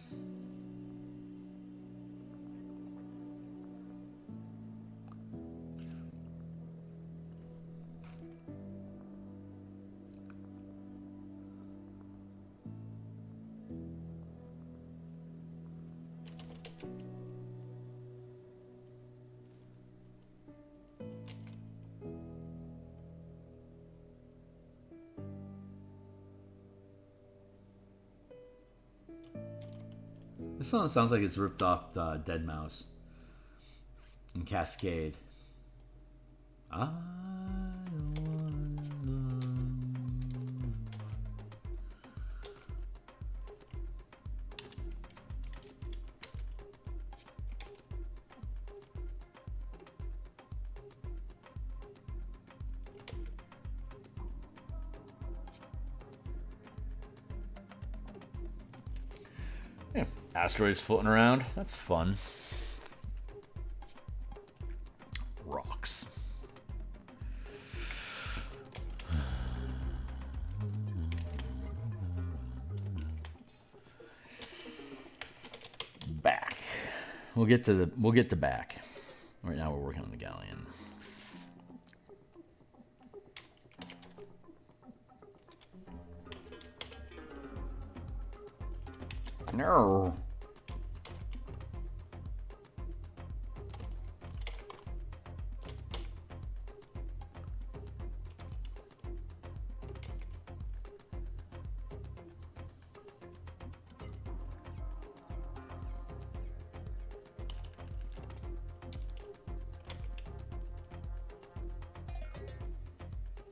S1: This song sounds like it's ripped off Dead Mouse and Cascade. I Asteroids floating around. That's fun. Rocks. Back. We'll get to back. Right now we're working on the galleon. No.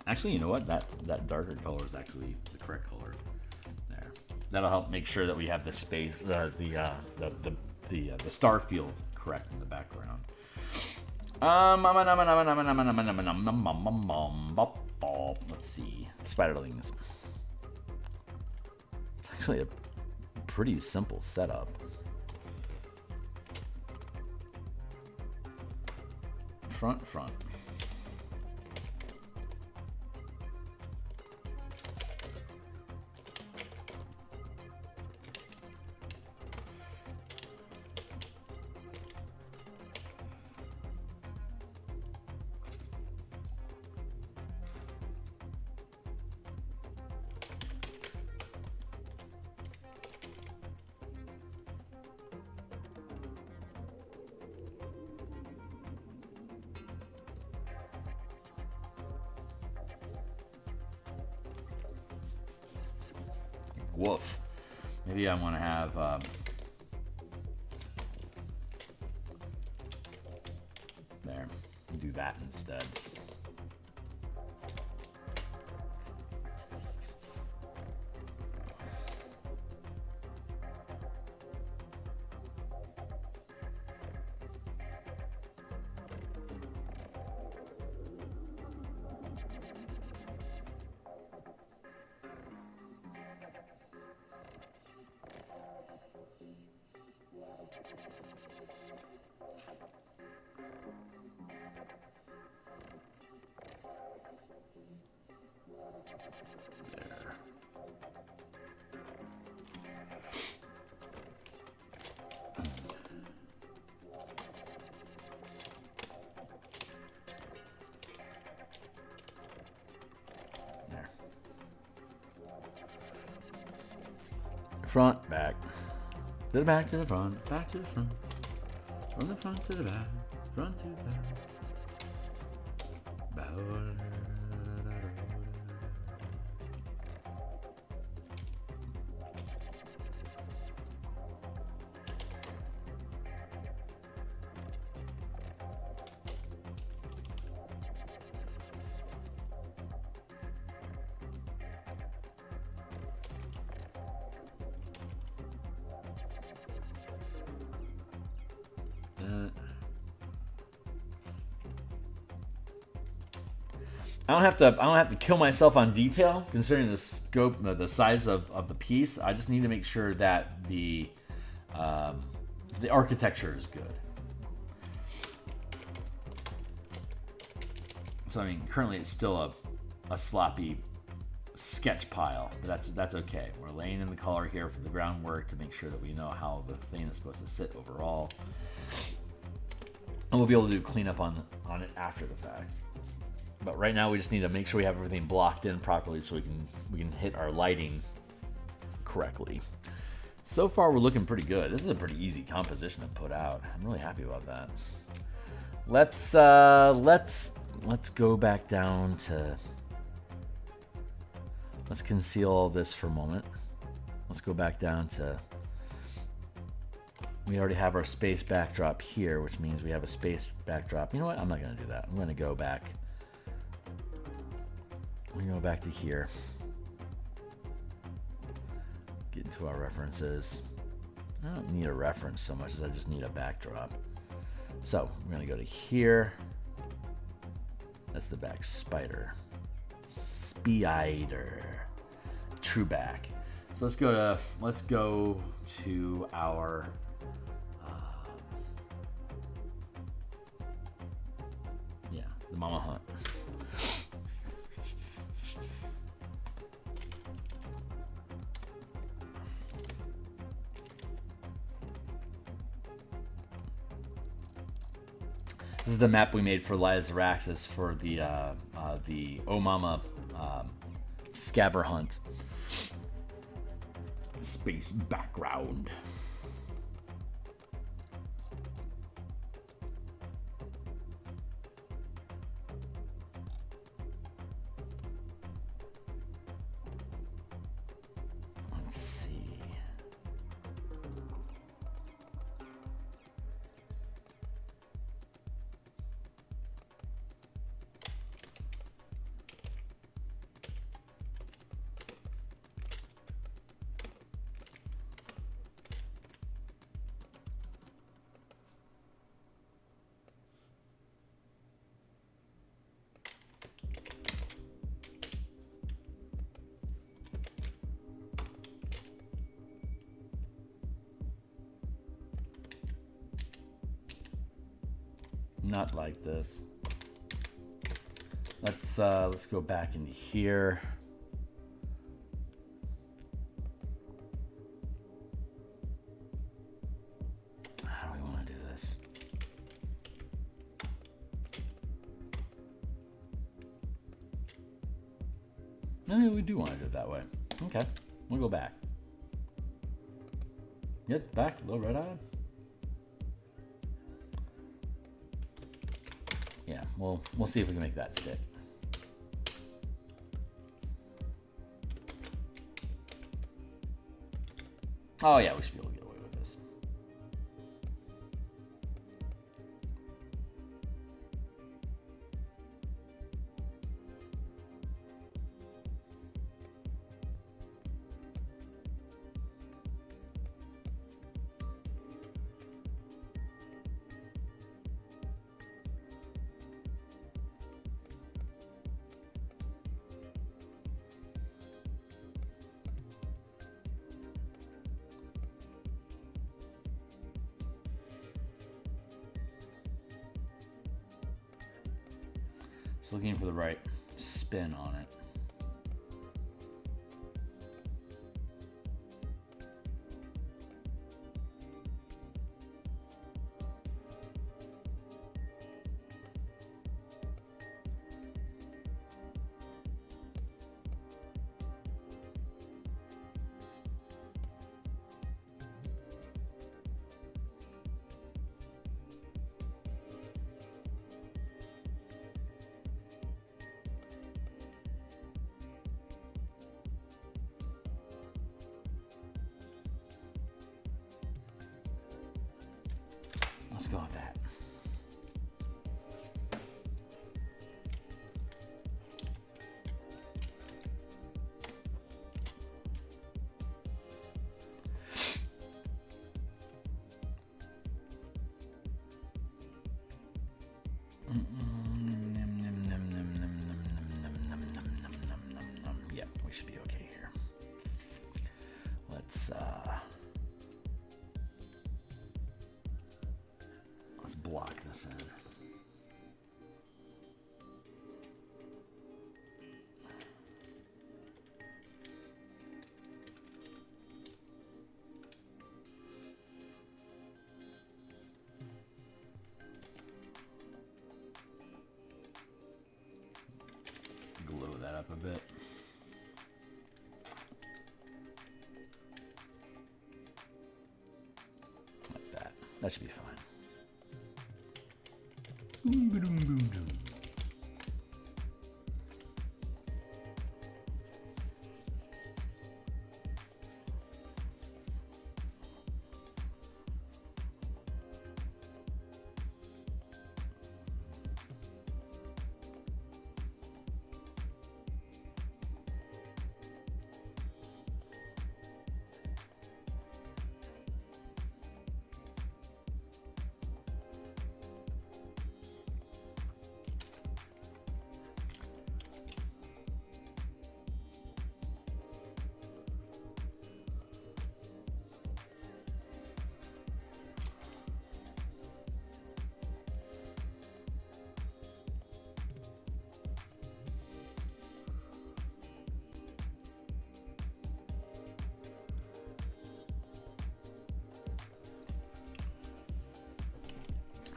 S1: Actually, you know what? That darker color is actually the correct color. There. That'll help make sure that we have the space, the star field correct in the background. Let's see. Spiderlings. It's actually a pretty simple setup. Front. Woof. Maybe I want to have there. Do that instead. Front, back. To the back, to the front, back to the front. From the front to the back, front to the back. I don't have to kill myself on detail, considering the scope, the size of the piece. I just need to make sure that the architecture is good. So I mean, currently it's still a sloppy sketch pile, but that's okay. We're laying in the color here for the groundwork to make sure that we know how the thing is supposed to sit overall, and we'll be able to do cleanup on it after the fact. But right now we just need to make sure we have everything blocked in properly so we can hit our lighting correctly. So far we're looking pretty good. This is a pretty easy composition to put out. I'm really happy about that. Let's go back down to, let's conceal all this for a moment. Let's go back down to, we already have our space backdrop here, which means we have a space backdrop. You know what? I'm not going to do that. I'm going to go back. We go back to here. Get into our references. I don't need a reference so much as I just need a backdrop. So we're going to go to here. That's the back. Spider. True back. So let's go to our the Mama Hunt. This is the map we made for Lyzaraxis for the Oh Mama Scaver Hunt. Space background. Let's see. Not like this. Let's go back into here. How do we want to do this? Maybe we do want to do it that way. Okay, we'll go back. Get back, little red eye. Yeah, we'll see if we can make that stick. Oh yeah, we should be able to get away with this. Just looking for the right spin on it. Let's go with that. Yeah, we should be okay here. Let's block this in. Glue that up a bit. Like that. That should be fine.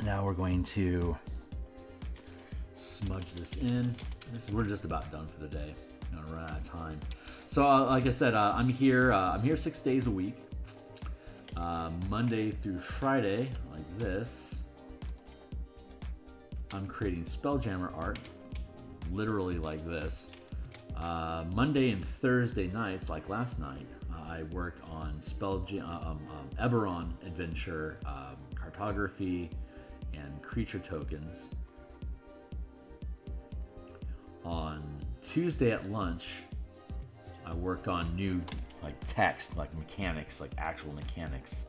S1: Now we're going to smudge this in. We're just about done for the day. We're out of time. So like I said, I'm here 6 days a week, Monday through Friday, like this. I'm creating Spelljammer art, literally like this. Monday and Thursday nights, like last night, I worked on Eberron adventure, cartography, and creature tokens. On Tuesday at lunch, I worked on new like text, like mechanics, like actual mechanics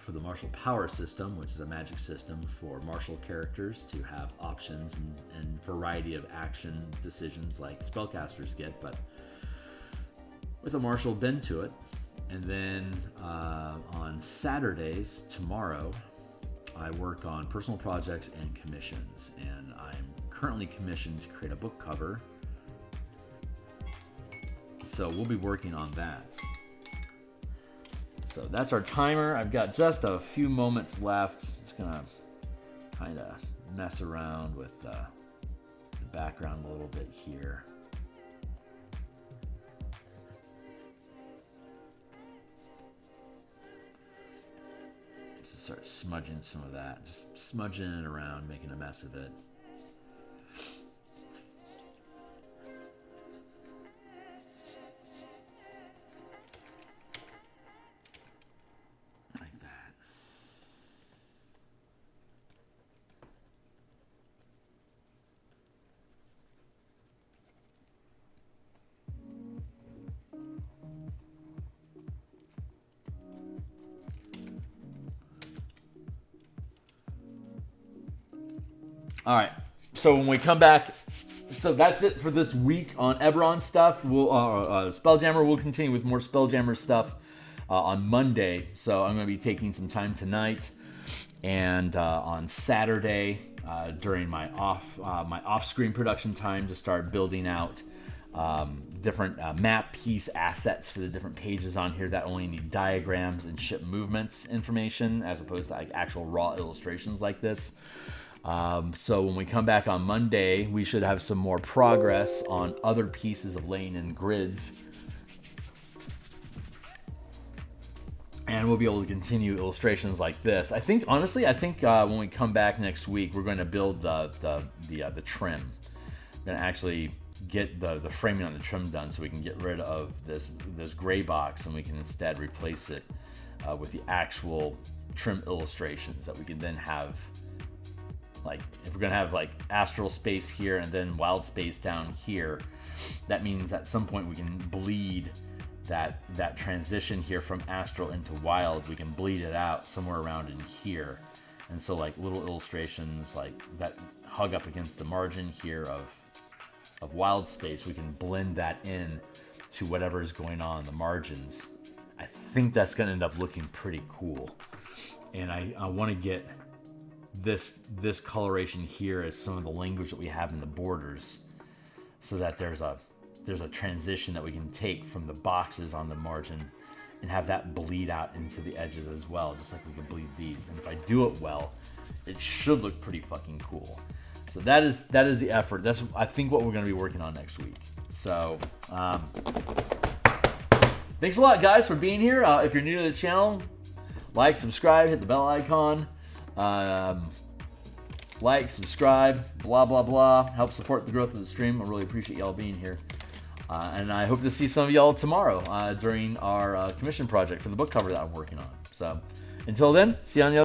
S1: for the martial power system, which is a magic system for martial characters to have options and variety of action decisions like spellcasters get, but with a martial bend to it. And then on Saturdays, tomorrow, I work on personal projects and commissions, and I'm currently commissioned to create a book cover. So we'll be working on that. So that's our timer. I've got just a few moments left. Just gonna kind of mess around with the background a little bit here. Just start smudging some of that. Just smudging it around, making a mess of it. All right, so when we come back, so that's it for this week on Eberron stuff. We'll Spelljammer. We'll continue with more Spelljammer stuff on Monday. So I'm going to be taking some time tonight and on Saturday during my off-screen production time to start building out different map piece assets for the different pages on here that only need diagrams and ship movements information as opposed to like actual raw illustrations like this. So when we come back on Monday, we should have some more progress on other pieces of laying in grids. And we'll be able to continue illustrations like this. Honestly, I think when we come back next week, we're going to build the trim. We're going to actually get the framing on the trim done so we can get rid of this gray box and we can instead replace it with the actual trim illustrations that we can then have. Like, if we're gonna have like astral space here and then wild space down here, that means at some point we can bleed that transition here from astral into wild. We can bleed it out somewhere around in here, and so like little illustrations like that hug up against the margin here of wild space, we can blend that in to whatever is going on in the margins. I think that's gonna end up looking pretty cool, and I want to get this coloration here as some of the language that we have in the borders, so that there's a transition that we can take from the boxes on the margin and have that bleed out into the edges as well, just like we can bleed these. And if I do it well, it should look pretty fucking cool. So that is the effort. That's, I think, what we're going to be working on next week. So thanks a lot, guys, for being here. If you're new to the channel, like, subscribe, hit the bell icon. Like, subscribe, blah blah blah, help support the growth of the stream. I really appreciate y'all being here, and I hope to see some of y'all tomorrow during our commission project for the book cover that I'm working on. So until then, see you on the other